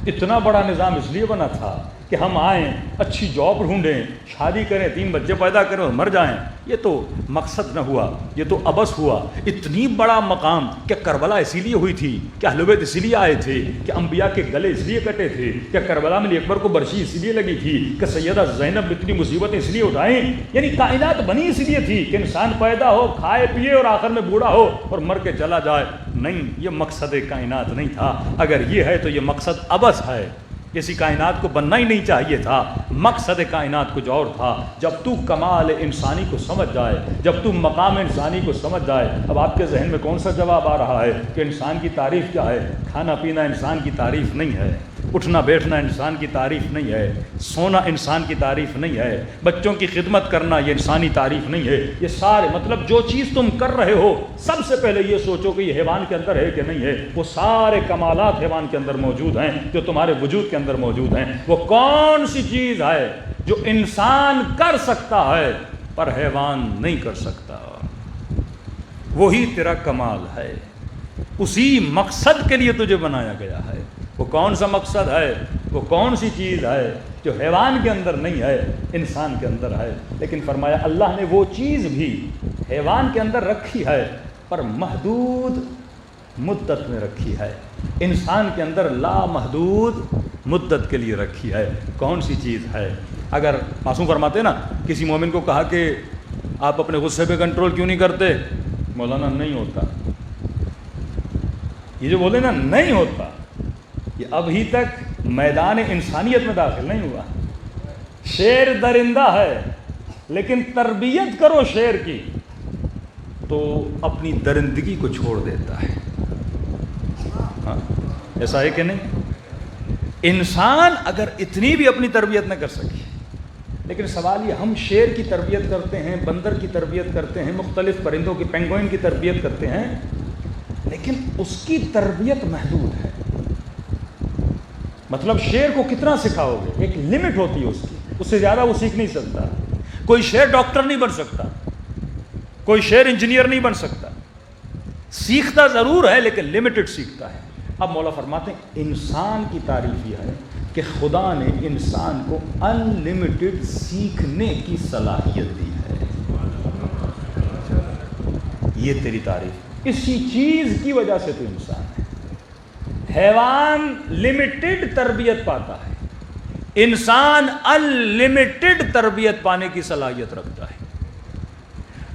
اتنا بڑا نظام اس لیے بنا تھا کہ ہم آئیں، اچھی جاب ڈھونڈیں، شادی کریں، 3 بچے پیدا کریں اور مر جائیں۔ یہ تو مقصد نہ ہوا، یہ تو عبث ہوا۔ اتنی بڑا مقام کہ کربلا اسی لیے ہوئی تھی، کہ اہل بیت اسی لیے آئے تھے، کہ انبیاء کے گلے اس لیے کٹے تھے، کہ کربلا میں علی اکبر کو برشی اسی لیے لگی تھی، کہ سیدہ زینب اتنی مصیبتیں اس لیے اٹھائیں، یعنی کائنات بنی اس لیے تھی کہ انسان پیدا ہو، کھائے پیے اور آخر میں بوڑھا ہو اور مر کے چلا جائے۔ نہیں، یہ مقصد کائنات نہیں تھا۔ اگر یہ ہے تو یہ مقصد عبث ہے، کسی کائنات کو بننا ہی نہیں چاہیے تھا۔ مقصد کائنات کچھ اور تھا۔ جب تو کمال انسانی کو سمجھ جائے، جب تو مقام انسانی کو سمجھ جائے، اب آپ کے ذہن میں کون سا جواب آ رہا ہے کہ انسان کی تعریف کیا ہے؟ کھانا پینا انسان کی تعریف نہیں ہے، اٹھنا بیٹھنا انسان کی تعریف نہیں ہے، سونا انسان کی تعریف نہیں ہے، بچوں کی خدمت کرنا یہ انسانی تعریف نہیں ہے، یہ سارے مطلب جو چیز تم کر رہے ہو سب سے پہلے یہ سوچو کہ یہ حیوان کے اندر ہے کہ نہیں ہے۔ وہ سارے کمالات حیوان کے اندر موجود ہیں جو تمہارے وجود کے اندر موجود ہیں۔ وہ کون سی چیز ہے جو انسان کر سکتا ہے پر حیوان نہیں کر سکتا؟ وہی تیرا کمال ہے، اسی مقصد کے لیے تجھے بنایا گیا ہے۔ وہ کون سا مقصد ہے، وہ کون سی چیز ہے جو حیوان کے اندر نہیں ہے، انسان کے اندر ہے؟ لیکن فرمایا اللہ نے وہ چیز بھی حیوان کے اندر رکھی ہے پر محدود مدت میں رکھی ہے، انسان کے اندر لامحدود مدت کے لیے رکھی ہے۔ کون سی چیز ہے؟ اگر معصوم فرماتے نا کسی مومن کو کہا کہ آپ اپنے غصے پہ کنٹرول کیوں نہیں کرتے، مولانا نہیں ہوتا، یہ جو بولے نا نہیں ہوتا، یہ ابھی تک میدان انسانیت میں داخل نہیں ہوا۔ شیر درندہ ہے لیکن تربیت کرو شیر کی تو اپنی درندگی کو چھوڑ دیتا ہے۔ ہاں ایسا ہے کہ نہیں؟ انسان اگر اتنی بھی اپنی تربیت نہ کر سکے، لیکن سوال یہ ہم شیر کی تربیت کرتے ہیں، بندر کی تربیت کرتے ہیں، مختلف پرندوں کی پینگوئن کی تربیت کرتے ہیں، لیکن اس کی تربیت محدود ہے۔ مطلب شیر کو کتنا سکھاؤ گے؟ ایک لمٹ ہوتی ہے اس کی، اس سے زیادہ وہ سیکھ نہیں سکتا۔ کوئی شیر ڈاکٹر نہیں بن سکتا، کوئی شیر انجینئر نہیں بن سکتا، سیکھتا ضرور ہے لیکن لمیٹڈ سیکھتا ہے۔ اب مولا فرماتے ہیں انسان کی تعریف یہ ہے کہ خدا نے انسان کو ان لمیٹڈ سیکھنے کی صلاحیت دی ہے۔ یہ تیری تعریف، اسی چیز کی وجہ سے تو انسان ہے۔ حیوان لمیٹڈ تربیت پاتا ہے، انسان ان لمیٹڈ تربیت پانے کی صلاحیت رکھتا ہے۔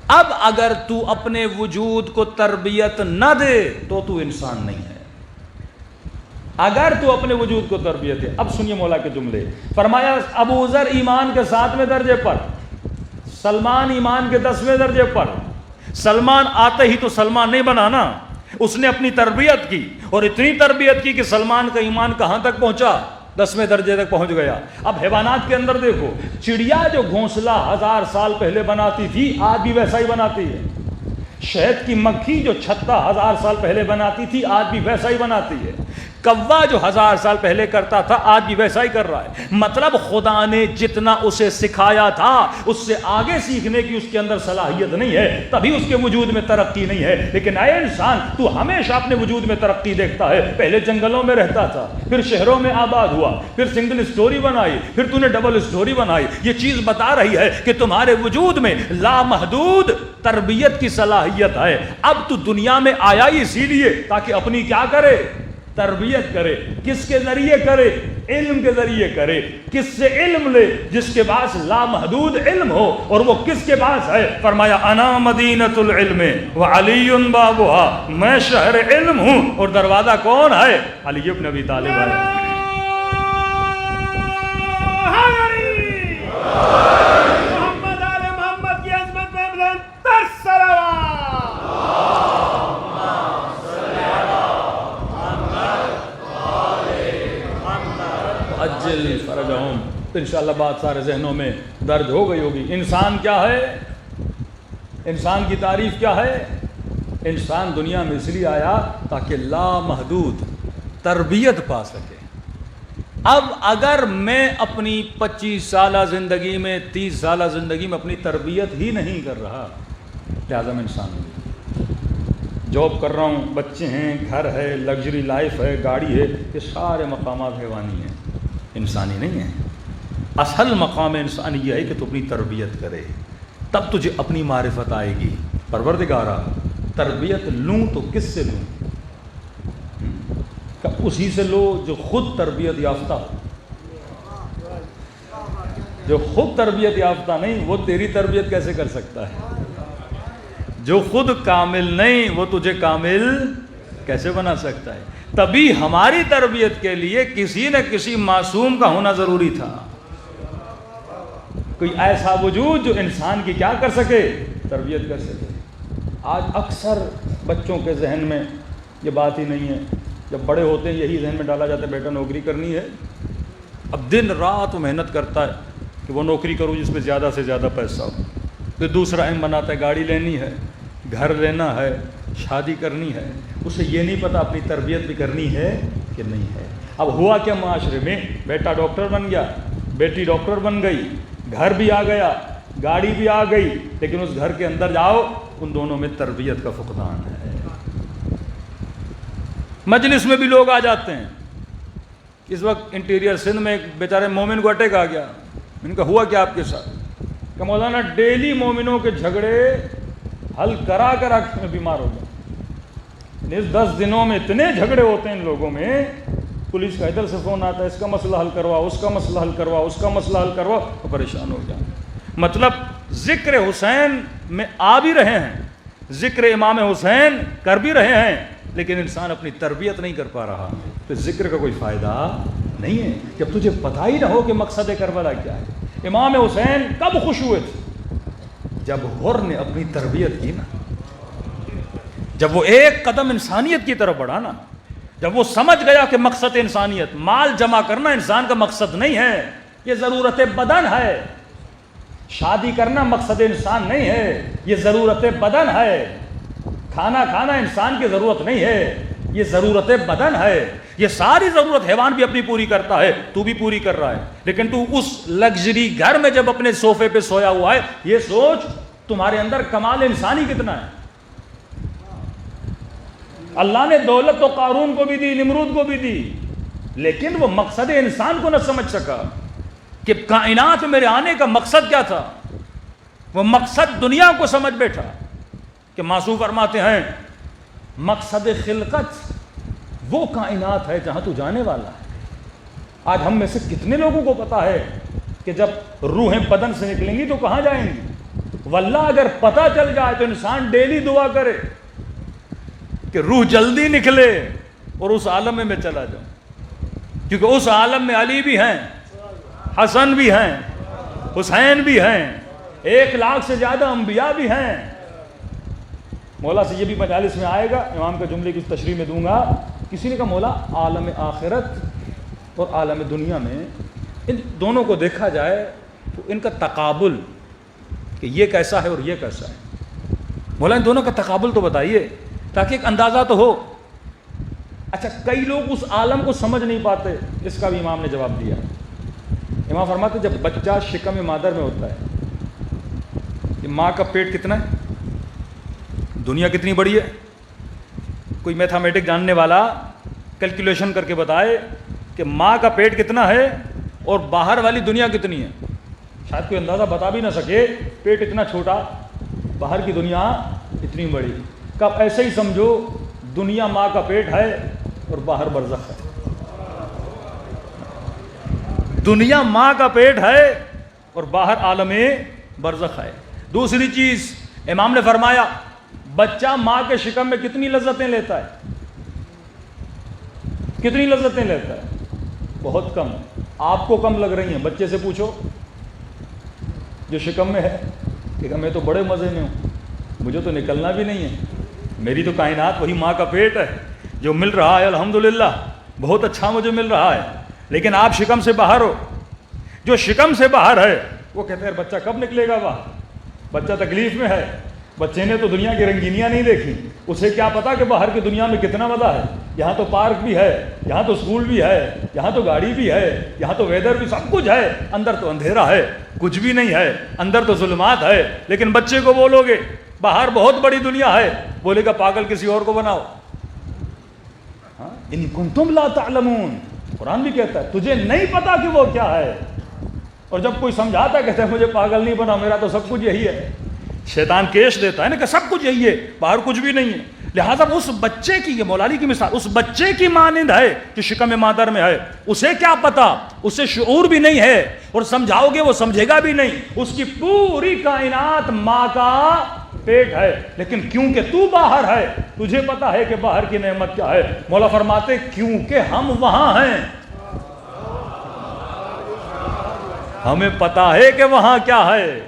اب اگر تو اپنے وجود کو تربیت نہ دے تو انسان نہیں ہے۔ اگر تو اپنے وجود کو تربیت دے، اب سنیے مولا کے جملے، فرمایا ابو ذر ایمان کے 7ویں درجے پر، سلمان ایمان کے 10ویں درجے پر۔ سلمان آتے ہی تو سلمان نہیں بنا نا، اس نے اپنی تربیت کی اور اتنی تربیت کی کہ سلمان کا ایمان کہاں تک پہنچا؟ 10ویں درجے تک پہنچ گیا۔ اب حیوانات کے اندر دیکھو، چڑیا جو گھونسلہ 1000 سال پہلے بناتی تھی آج بھی ویسا ہی بناتی ہے۔ شہد کی مکھی جو چھتا 1000 سال پہلے بناتی تھی آج بھی ویسا ہی بناتی ہے۔ کوا جو 1000 سال پہلے کرتا تھا آج بھی ویسا ہی کر رہا ہے۔ مطلب خدا نے جتنا اسے سکھایا تھا اس سے آگے سیکھنے کی اس کے اندر صلاحیت نہیں ہے، تبھی اس کے وجود میں ترقی نہیں ہے۔ لیکن اے انسان، تو ہمیشہ اپنے وجود میں ترقی دیکھتا ہے۔ پہلے جنگلوں میں رہتا تھا، پھر شہروں میں آباد ہوا، پھر سنگل سٹوری بنائی، پھر تو نے ڈبل سٹوری بنائی۔ یہ چیز بتا رہی ہے کہ تمہارے وجود میں لامحدود تربیت کی صلاحیت ہے۔ اب تو دنیا میں آیا ہی اسی لیے تاکہ اپنی کیا کرے؟ تربیت کرے۔ کس کے ذریعے کرے؟ علم کے ذریعے کرے۔ کس سے علم لے؟ جس کے پاس لامحدود علم ہو۔ اور وہ کس کے پاس ہے؟ فرمایا انا مدینۃ العلم وعلی بابها، میں شہر علم ہوں اور دروازہ کون ہے؟ علی ابن ابی طالب ہے۔ محمد آل محمد کی عظمت میں بلند تر صلوات۔ اجل فرجہم۔ انشاءاللہ بات سارے ذہنوں میں درج ہو گئی ہوگی۔ انسان کیا ہے؟ انسان کی تعریف کیا ہے؟ انسان دنیا میں اس لیے آیا تاکہ لامحدود تربیت پا سکے۔ اب اگر میں اپنی 25 سالہ زندگی میں 30 سالہ زندگی میں اپنی تربیت ہی نہیں کر رہا، لہٰذا میں انسان ہوں۔ جاب کر رہا ہوں، بچے ہیں، گھر ہے، لگژری لائف ہے، گاڑی ہے، یہ سارے مقامات حیوانی ہیں، انسانی نہیں ہیں۔ اصل مقام انسانی یہ ہے کہ تو اپنی تربیت کرے، تب تجھے اپنی معرفت آئے گی۔ پروردگارا تربیت لوں تو کس سے لوں؟ کہ اسی سے لو جو خود تربیت یافتہ ہو۔ جو خود تربیت یافتہ نہیں وہ تیری تربیت کیسے کر سکتا ہے؟ جو خود کامل نہیں وہ تجھے کامل کیسے بنا سکتا ہے؟ تبھی ہماری تربیت کے لیے کسی نہ کسی معصوم کا ہونا ضروری تھا، کوئی ایسا وجود جو انسان کی کیا کر سکے؟ تربیت کر سکے۔ آج اکثر بچوں کے ذہن میں یہ بات ہی نہیں ہے، جب بڑے ہوتے ہیں یہی ذہن میں ڈالا جاتا ہے بیٹا نوکری کرنی ہے. اب دن رات وہ محنت کرتا ہے کہ وہ نوکری کروں جس میں زیادہ سے زیادہ پیسہ ہو. پھر دوسرا ایم بناتا ہے گاڑی لینی ہے, گھر لینا ہے, شادی کرنی ہے. اسے یہ نہیں پتہ اپنی تربیت بھی کرنی ہے کہ نہیں ہے. اب ہوا کیا معاشرے میں, بیٹا ڈاکٹر بن گیا, بیٹی ڈاکٹر بن گئی, گھر بھی آ گیا, گاڑی بھی آ گئی, لیکن اس گھر کے اندر جاؤ ان دونوں میں تربیت کا فقدان ہے. مجلس میں بھی لوگ آ جاتے ہیں. اس وقت انٹیریئر سندھ میں ایک بیچارے مومن کو اٹیک آ گیا. ان کا ہوا کیا آپ کے ساتھ؟ کہ مولانا ڈیلی مومنوں کے جھگڑے حل کرا کرا کے میں بیمار ہو گیا. 10 دنوں میں اتنے جھگڑے ہوتے ہیں ان لوگوں میں, پولیس کا ادھر سے فون آتا ہے اس کا مسئلہ حل کروا, اس کا مسئلہ حل کروا, اس کا مسئلہ حل کروا, تو پریشان ہو جائیں. مطلب ذکر حسین میں آ بھی رہے ہیں, ذکر امام حسین کر بھی رہے ہیں, لیکن انسان اپنی تربیت نہیں کر پا رہا. تو ذکر کا کوئی فائدہ نہیں ہے جب تجھے پتہ ہی نہ ہو کہ مقصد کربلا کیا ہے. امام حسین کب خوش ہوئے تھے؟ جب غر نے اپنی تربیت کی نا, جب وہ ایک قدم انسانیت کی طرف بڑھا نا, جب وہ سمجھ گیا کہ مقصد انسانیت مال جمع کرنا انسان کا مقصد نہیں ہے, یہ ضرورت بدن ہے. شادی کرنا مقصد انسان نہیں ہے, یہ ضرورت بدن ہے. کھانا کھانا انسان کی ضرورت نہیں ہے, یہ ضرورت بدن ہے. یہ ساری ضرورت حیوان بھی اپنی پوری کرتا ہے, تو بھی پوری کر رہا ہے, لیکن تو اس لگژری گھر میں جب اپنے صوفے پہ سویا ہوا ہے, یہ سوچ تمہارے اندر کمال انسانی کتنا ہے. اللہ نے دولت تو قارون کو بھی دی, نمرود کو بھی دی, لیکن وہ مقصد انسان کو نہ سمجھ سکا کہ کائنات میں میرے آنے کا مقصد کیا تھا. وہ مقصد دنیا کو سمجھ بیٹھا کہ معصوم فرماتے ہیں مقصد خلقت وہ کائنات ہے جہاں تو جانے والا ہے. آج ہم میں سے کتنے لوگوں کو پتا ہے کہ جب روحیں بدن سے نکلیں گی تو کہاں جائیں گی؟ واللہ اگر پتہ چل جائے تو انسان ڈیلی دعا کرے کہ روح جلدی نکلے اور اس عالم میں چلا جاؤں, کیونکہ اس عالم میں علی بھی ہیں, حسن بھی ہیں, حسین بھی ہیں, 1 لاکھ سے زیادہ انبیاء بھی ہیں. مولا سے یہ بھی مجالس میں آئے گا, امام کے جملے کی تشریح میں دوں گا. کسی نے کہا مولا عالم آخرت اور عالم دنیا میں ان دونوں کو دیکھا جائے تو ان کا تقابل کہ یہ کیسا ہے اور یہ کیسا ہے. مولا ان دونوں کا تقابل تو بتائیے تاکہ ایک اندازہ تو ہو. اچھا, کئی لوگ اس عالم کو سمجھ نہیں پاتے, اس کا بھی امام نے جواب دیا. امام فرماتے جب بچہ شکم مادر میں ہوتا ہے, کہ ماں کا پیٹ کتنا ہے, دنیا کتنی بڑی ہے, کوئی میتھمیٹک جاننے والا کیلکولیشن کر کے بتائے کہ ماں کا پیٹ کتنا ہے اور باہر والی دنیا کتنی ہے. شاید کوئی اندازہ بتا بھی نہ سکے, پیٹ اتنا چھوٹا, باہر کی دنیا اتنی بڑی. کب ایسے ہی سمجھو دنیا ماں کا پیٹ ہے اور باہر برزخ ہے. دنیا ماں کا پیٹ ہے اور باہر عالم برزخ ہے. دوسری چیز امام نے فرمایا بچہ ماں کے شکم میں کتنی لذتیں لیتا ہے, کتنی لذتیں لیتا ہے؟ بہت کم. آپ کو کم لگ رہی ہیں, بچے سے پوچھو جو شکم میں ہے کہ میں تو بڑے مزے میں ہوں, مجھے تو نکلنا بھی نہیں ہے, میری تو کائنات وہی ماں کا پیٹ ہے, جو مل رہا ہے الحمدللہ بہت اچھا مجھے مل رہا ہے. لیکن آپ شکم سے باہر ہو, جو شکم سے باہر ہے وہ کہتے ہیں بچہ کب نکلے گا باہر, بچہ تکلیف میں ہے. بچے نے تو دنیا کی رنگینیاں نہیں دیکھی, اسے کیا پتا کہ باہر کی دنیا میں کتنا مزہ ہے. یہاں تو پارک بھی ہے, یہاں تو اسکول بھی ہے, یہاں تو گاڑی بھی ہے, یہاں تو ویدر بھی, سب کچھ ہے. اندر تو اندھیرا ہے, کچھ بھی نہیں ہے, اندر تو ظلمات ہے. لیکن بچے کو بولو گے باہر بہت بڑی دنیا ہے, بولے گا پاگل کسی اور کو بناؤ. ان کنتم لا تعلمون, قرآن بھی کہتا ہے تجھے نہیں پتا کہ وہ کیا ہے. اور جب کوئی سمجھاتا ہے کہتے ہیں مجھے پاگل نہیں بنا, میرا تو سب کچھ یہی ہے. شیطان کیش دیتا ہے نا کہ سب کچھ یہی ہے, باہر کچھ بھی نہیں ہے. لہٰذا اس بچے کی, یہ مولا علی کی مثال, اس بچے کی مانند ہے جو شکم مادر میں ہے. اسے کیا پتا, اسے شعور بھی نہیں ہے, اور سمجھاؤ گے وہ سمجھے گا بھی نہیں. اس کی پوری کائنات ماں کا پیٹ ہے, لیکن کیونکہ تو باہر ہے تجھے پتا ہے کہ باہر کی نعمت کیا ہے. مولا فرماتے کیونکہ ہم وہاں ہیں, ہمیں پتا ہے کہ وہاں کیا ہے.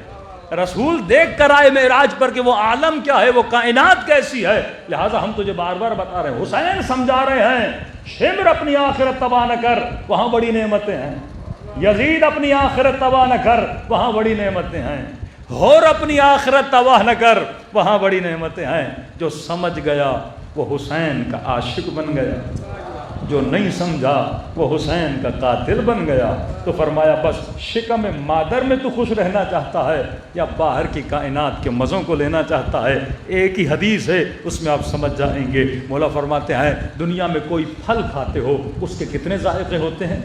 رسول دیکھ کر آئے معراج پر کہ وہ عالم کیا ہے، وہ کائنات کیسی ہے، لہٰذا ہم تجھے بار بار بتا رہے ہیں۔ حسین سمجھا رہے ہیں شمر اپنی آخرت تباہ نہ کر، وہاں بڑی نعمتیں ہیں۔ یزید اپنی آخرت تباہ نہ کر، وہاں بڑی نعمتیں ہیں۔ غور اپنی آخرت تباہ نہ کر، وہاں بڑی نعمتیں ہیں۔ جو سمجھ گیا وہ حسین کا عاشق بن گیا، جو نہیں سمجھا وہ حسین کا قاتل بن گیا۔ تو فرمایا بس شکم مادر میں تو خوش رہنا چاہتا ہے یا باہر کی کائنات کے مزوں کو لینا چاہتا ہے؟ ایک ہی حدیث ہے، اس میں آپ سمجھ جائیں گے۔ مولا فرماتے ہیں دنیا میں کوئی پھل کھاتے ہو اس کے کتنے ذائقے ہوتے ہیں؟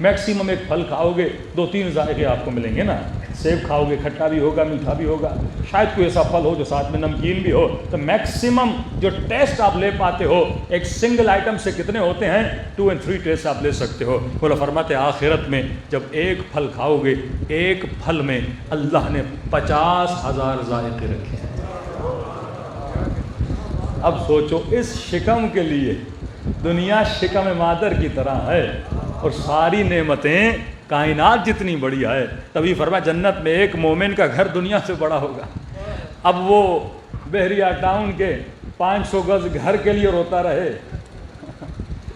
میکسیمم ایک پھل کھاؤ گے 2-3 ذائقے آپ کو ملیں گے نا۔ سیب کھاؤ گے کھٹا بھی ہوگا میٹھا بھی ہوگا، شاید کوئی ایسا پھل ہو جو ساتھ میں نمکین بھی ہو، تو میکسیمم جو ٹیسٹ آپ لے پاتے ہو ایک سنگل آئٹم سے کتنے ہوتے ہیں؟ 2 اور 3 ٹیسٹ آپ لے سکتے ہو۔ مولا فرماتے ہیں آخرت میں جب ایک پھل کھاؤ گے، ایک پھل میں اللہ نے 50,000 ذائقے رکھے ہیں۔ اب سوچو اس شکم کے لیے دنیا شکم مادر کی طرح ہے اور ساری نعمتیں کائنات جتنی بڑی ہے۔ تبھی فرمایا جنت میں ایک مومن کا گھر دنیا سے بڑا ہوگا۔ اب وہ بحریہ ٹاؤن کے 500 گز گھر کے لیے روتا رہے،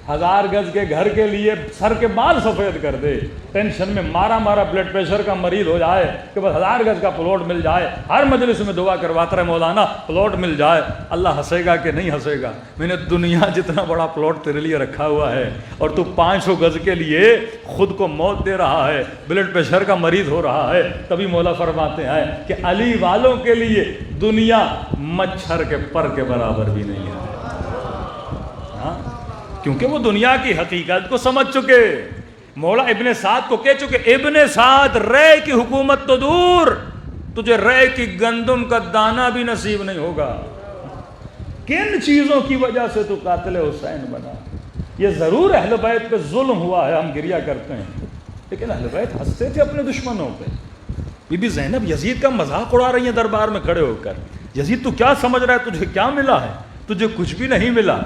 1000 گز کے گھر کے لیے سر کے بال سفید کر دے، ٹینشن میں مارا بلڈ پریشر کا مریض ہو جائے کہ بس 1000 گز کا پلاٹ مل جائے، ہر مجلس میں دعا کرواتا رہے مولانا پلاٹ مل جائے، اللہ ہنسے گا کہ نہیں ہنسے گا؟ میں نے دنیا جتنا بڑا پلاٹ تیرے لیے رکھا ہوا ہے اور تو 500 گز کے لیے خود کو موت دے رہا ہے، بلڈ پریشر کا مریض ہو رہا ہے۔ تبھی مولا فرماتے ہیں کہ علی والوں کے لیے دنیا مچھر کے پر کے برابر بھی نہیں ہے، کیونکہ وہ دنیا کی حقیقت کو سمجھ چکے۔ مولا ابن سعد کو کہہ چکے ابن سعد رے کی حکومت تو دور، تجھے رے کی گندم کا دانہ بھی نصیب نہیں ہوگا۔ کن چیزوں کی وجہ سے تو قاتل حسین بنا؟ یہ ضرور اہل بیت پہ ظلم ہوا ہے، ہم گریہ کرتے ہیں، لیکن اہل بیت ہنستے تھے اپنے دشمنوں پہ۔ بی بی زینب یزید کا مذاق اڑا رہی ہیں دربار میں کھڑے ہو کر، یزید تو کیا سمجھ رہا ہے، تجھے کیا ملا ہے؟ تجھے کچھ بھی نہیں ملا۔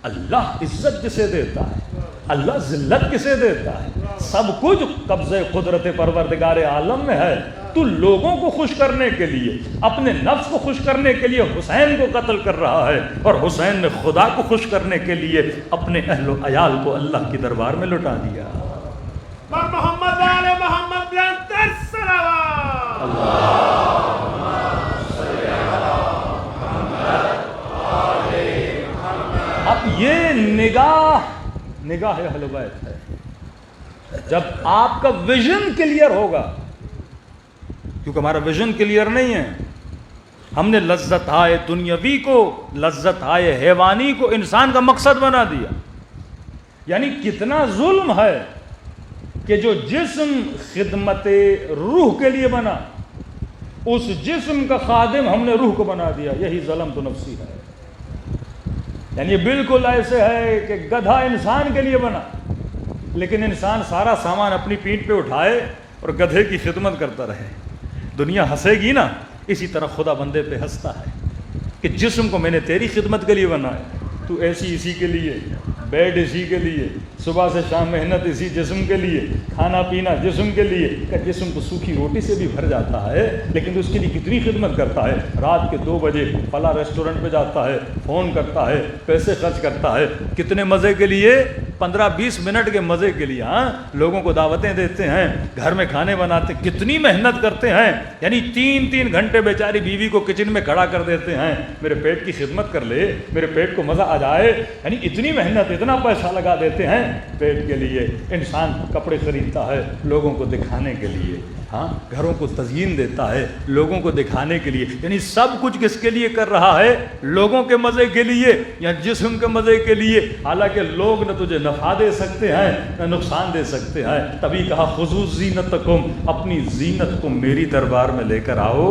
اللہ عزت کسے دیتا ہے، اللہ ذلت کسے دیتا ہے، سب کچھ قبضہ قدرت پروردگار عالم میں ہے۔ تو لوگوں کو خوش کرنے کے لیے، اپنے نفس کو خوش کرنے کے لیے حسین کو قتل کر رہا ہے، اور حسین نے خدا کو خوش کرنے کے لیے اپنے اہل و عیال کو اللہ کی دربار میں لٹا دیا۔ محمد آل محمد بیانتر صلوات۔ اب یہ نگاہ اہل بیت ہے۔ جب آپ کا ویژن کلیئر ہوگا، کیونکہ ہمارا ویژن کلیئر نہیں ہے، ہم نے لذت آئے دنیاوی کو، لذت آئے حیوانی کو انسان کا مقصد بنا دیا۔ یعنی کتنا ظلم ہے کہ جو جسم خدمت روح کے لیے بنا، اس جسم کا خادم ہم نے روح کو بنا دیا۔ یہی ظلم تو نفسی ہے۔ یعنی یہ بالکل ایسے ہے کہ گدھا انسان کے لیے بنا، لیکن انسان سارا سامان اپنی پیٹھ پہ اٹھائے اور گدھے کی خدمت کرتا رہے۔ دنیا ہنسے گی نا، اسی طرح خدا بندے پہ ہنستا ہے کہ جسم کو میں نے تیری خدمت کے لیے بنایا، تو ایسی اسی کے لیے، بیڈ اسی کے لیے، صبح سے شام محنت اسی جسم کے لیے، کھانا پینا جسم کے لیے۔ کہ جسم تو سوکھی روٹی سے بھی بھر جاتا ہے، لیکن اس کے لیے کتنی خدمت کرتا ہے۔ رات کے 2 بجے فلاں ریسٹورنٹ پہ جاتا ہے، فون کرتا ہے، پیسے خرچ کرتا ہے، کتنے مزے کے لیے؟ 15-20 منٹ کے مزے کے لیے۔ ہاں، لوگوں کو دعوتیں دیتے ہیں، گھر میں کھانے بناتے، کتنی محنت کرتے ہیں۔ یعنی 3 گھنٹے بیچاری بیوی کو کچن میں کھڑا کر دیتے ہیں، میرے پیٹ کی خدمت کر لے، میرے پیٹ کو مزہ آ جائے۔ یعنی اتنی محنت، اتنا پیسہ لگا دیتے ہیں پیٹ کے لیے۔ انسان کپڑے خریدتا ہے لوگوں کو دکھانے کے لیے، ہاں، گھروں کو تزئین دیتا ہے لوگوں کو دکھانے کے لیے۔ یعنی سب کچھ کس کے لیے کر رہا ہے؟ لوگوں کے مزے کے لیے یا جسم کے مزے کے لیے۔ حالانکہ لوگ نہ تجھے نفع دے سکتے ہیں نہ نقصان دے سکتے ہیں۔ تبھی کہا خذوا زینتکم، اپنی زینت کو میری دربار میں لے کر آؤ،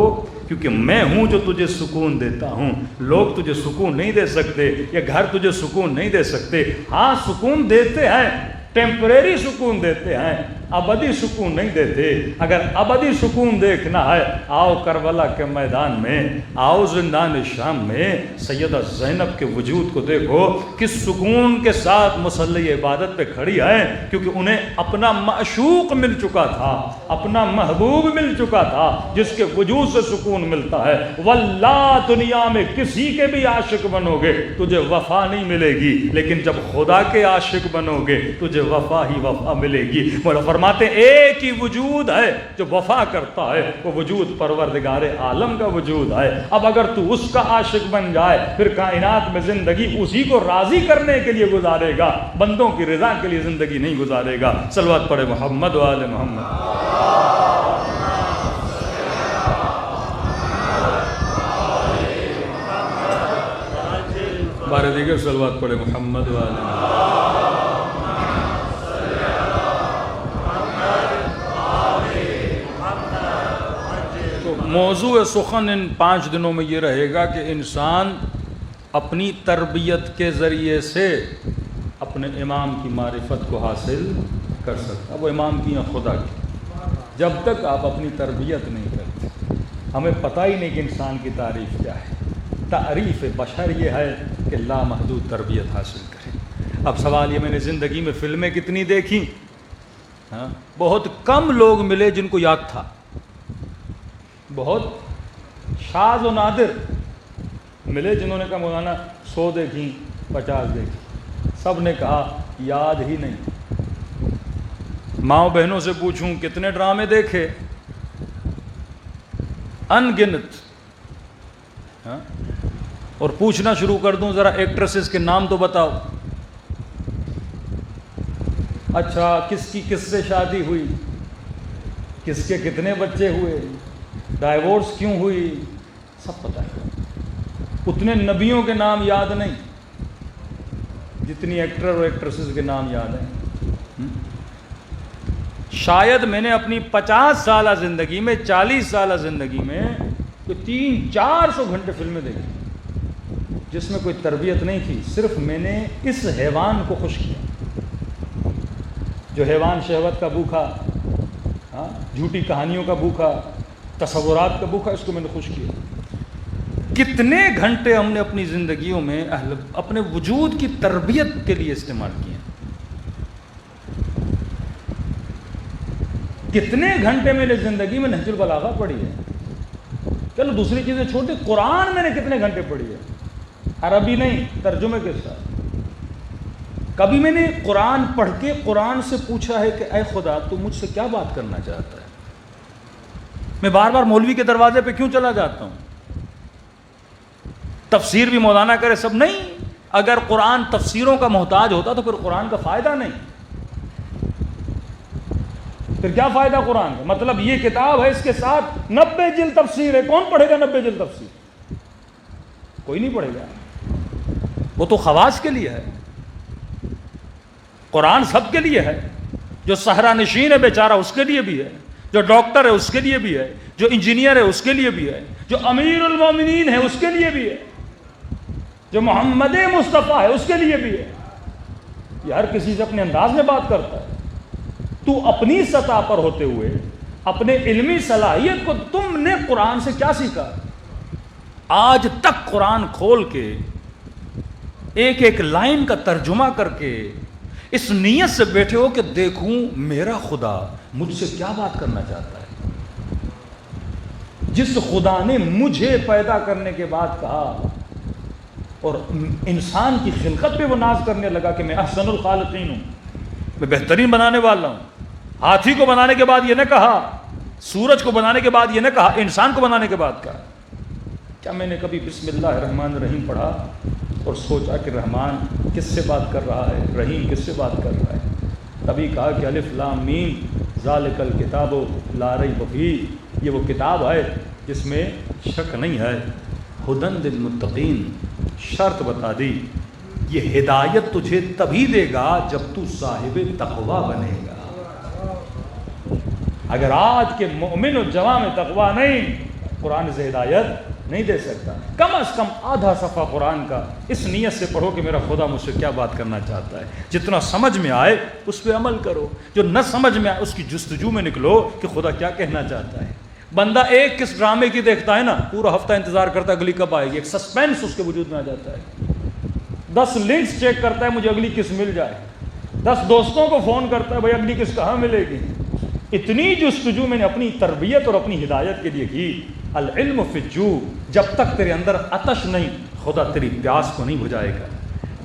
کیونکہ میں ہوں جو تجھے سکون دیتا ہوں۔ لوگ تجھے سکون نہیں دے سکتے، یہ گھر تجھے سکون نہیں دے سکتے۔ ہاں، سکون دیتے ہیں، ٹیمپریری سکون دیتے ہیں، ابدی سکون نہیں دیتے. اگر ابدی سکون دیکھنا ہے آؤ کربلا کے میدان میں, آؤ زندان شام میں سیدہ زینب کے وجود کو دیکھو, کس سکون کے ساتھ مصلی عبادت پہ کھڑی ہے, کیونکہ انہیں اپنا معشوق مل چکا تھا, اپنا محبوب مل چکا تھا جس کے وجود سے سکون ملتا ہے. واللہ دنیا میں کسی کے بھی عاشق بنو گے تجھے وفا نہیں ملے گی, لیکن جب خدا کے عاشق بنو گے تجھے وفا ہی وفا ملے گی. مولا فرماتے ایک ہی وجود ہے جو وفا کرتا ہے, وہ وجود پروردگار عالم کا وجود ہے. اب اگر تو اس کا عاشق بن جائے پھر کائنات میں زندگی اسی کو راضی کرنے کے لیے گزارے گا, بندوں کی رضا کے لیے زندگی نہیں گزارے گا. صلوات پڑھے محمد و آل محمد. بارے دیگر صلوات پڑھے محمد و آل محمد. تو موضوع سخن ان 5 دنوں میں یہ رہے گا کہ انسان اپنی تربیت کے ذریعے سے اپنے امام کی معرفت کو حاصل کر سکتا. وہ امام کی ہیں خدا کی. جب تک آپ اپنی تربیت نہیں کرتے, ہمیں پتہ ہی نہیں کہ انسان کی تعریف کیا ہے. تعریف بشر یہ ہے کہ لامحدود تربیت حاصل کرے. اب سوال یہ, میں نے زندگی میں فلمیں کتنی دیکھی, ہاں بہت کم لوگ ملے جن کو یاد تھا, بہت شاذ و نادر ملے جنہوں نے کہا مولانا 100 دیکھیں 50 دیکھیں. سب نے کہا یاد ہی نہیں. ماؤں بہنوں سے پوچھوں کتنے ڈرامے دیکھے, ان گنت. ہاں اور پوچھنا شروع کر دوں ذرا ایکٹریسز کے نام تو بتاؤ. اچھا کس کی کس سے شادی ہوئی, کس کے کتنے بچے ہوئے, ڈائیورس کیوں ہوئی, سب پتہ ہے. اتنے نبیوں کے نام یاد نہیں جتنی ایکٹر اور ایکٹریسز کے نام یاد ہیں. شاید میں نے اپنی 50 سالہ زندگی میں 40 سالہ زندگی میں 300-400 گھنٹے فلمیں دیکھی جس میں کوئی تربیت نہیں تھی. صرف میں نے اس حیوان کو خوش کیا جو حیوان شہوت کا بھوکا, ہاں جھوٹی کہانیوں کا بھوکا, تصورات کا بھوکا, اس کو میں نے خوش کیا. کتنے گھنٹے ہم نے اپنی زندگیوں میں اپنے وجود کی تربیت کے لیے استعمال کیے. کتنے گھنٹے میرے زندگی میں نہج البلاغہ پڑھی ہے. چلو دوسری چیزیں چھوٹی, قرآن میں نے کتنے گھنٹے پڑھی ہے, عربی نہیں ترجمے کے ساتھ. کبھی میں نے قرآن پڑھ کے قرآن سے پوچھا ہے کہ اے خدا تو مجھ سے کیا بات کرنا چاہتا ہے. میں بار بار مولوی کے دروازے پہ کیوں چلا جاتا ہوں, تفسیر بھی مولانا کرے سب نہیں. اگر قرآن تفسیروں کا محتاج ہوتا تو پھر قرآن کا فائدہ نہیں. پھر کیا فائدہ قرآن کا؟ مطلب یہ کتاب ہے, اس کے ساتھ 90 جلد تفسیر ہے. کون پڑھے گا 90 جلد تفسیر؟ کوئی نہیں پڑھے گا. وہ تو خواص کے لیے ہے. قرآن سب کے لیے ہے. جو صحرا نشین ہے بیچارہ اس کے لیے بھی ہے, جو ڈاکٹر ہے اس کے لیے بھی ہے, جو انجینئر ہے اس کے لیے بھی ہے, جو امیر المومنین ہے اس کے لیے بھی ہے, جو محمد مصطفیٰ ہے اس کے لیے بھی ہے. یہ ہر کسی سے اپنے انداز میں بات کرتا ہے. تو اپنی سطح پر ہوتے ہوئے اپنے علمی صلاحیت کو تم نے قرآن سے کیا سیکھا؟ آج تک قرآن کھول کے ایک ایک لائن کا ترجمہ کر کے اس نیت سے بیٹھے ہو کہ دیکھوں میرا خدا مجھ سے کیا بات کرنا چاہتا ہے. جس خدا نے مجھے پیدا کرنے کے بعد کہا اور انسان کی خلقت پہ وہ ناز کرنے لگا کہ میں احسن الخالقین ہوں, میں بہترین بنانے والا ہوں. ہاتھی کو بنانے کے بعد یہ نہ کہا, سورج کو بنانے کے بعد یہ نہ کہا, انسان کو بنانے کے بعد کہا. کیا میں نے کبھی بسم اللہ الرحمن الرحیم پڑھا اور سوچا کہ رحمان کس سے بات کر رہا ہے, رحیم کس سے بات کر رہا ہے؟ تبھی کہا کہ الف لام میم ذالک الکتاب لا ریب فیہ, یہ وہ کتاب ہے جس میں شک نہیں ہے. ہدی للمتقین, شرط بتا دی, یہ ہدایت تجھے تبھی دے گا جب تو صاحب تقوی بنے گا. اگر آج کے مومن و جوان میں تقوی نہیں, قرآن سے ہدایت نہیں دے سکتا. کم از کم آدھا صفحہ قرآن کا اس نیت سے پڑھو کہ میرا خدا مجھ سے کیا بات کرنا چاہتا ہے. جتنا سمجھ میں آئے اس پہ عمل کرو, جو نہ سمجھ میں آئے اس کی جستجو میں نکلو کہ خدا کیا کہنا چاہتا ہے. بندہ ایک کس ڈرامے کی دیکھتا ہے نا, پورا ہفتہ انتظار کرتا ہے اگلی کب آئے گی, ایک سسپینس اس کے وجود میں آ جاتا ہے. 10 لنکس چیک کرتا ہے مجھے اگلی کس مل جائے, 10 دوستوں کو فون کرتا ہے بھائی اگلی کس کہاں ملے گی. اتنی جستجو میں نے اپنی تربیت اور اپنی ہدایت کے لیے کی. العلم فی الجوع, جب تک تیرے اندر عطش نہیں خدا تیری پیاس کو نہیں بجھائے گا.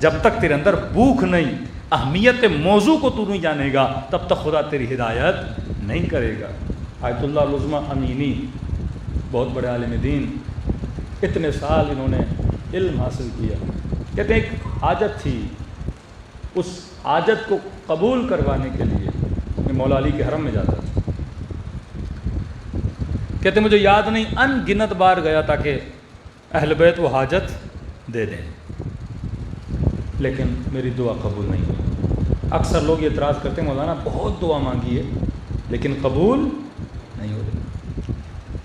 جب تک تیرے اندر بھوک نہیں, اہمیت موضوع کو تو نہیں جانے گا, تب تک خدا تیری ہدایت نہیں کرے گا. آیت اللہ العظمیٰ امینی بہت بڑے عالم دین, اتنے سال انہوں نے علم حاصل کیا. کہتے ہیں ایک حاجت تھی, اس حاجت کو قبول کروانے کے لیے میں مولا علی کے حرم میں جاتا تھا. کہتے مجھے یاد نہیں ان گنت بار گیا تھا کہ اہل بیت وہ حاجت دے دیں, لیکن میری دعا قبول نہیں ہوئی. اکثر لوگ یہ اعتراض کرتے ہیں مولانا بہت دعا مانگی ہے لیکن قبول نہیں ہو رہی.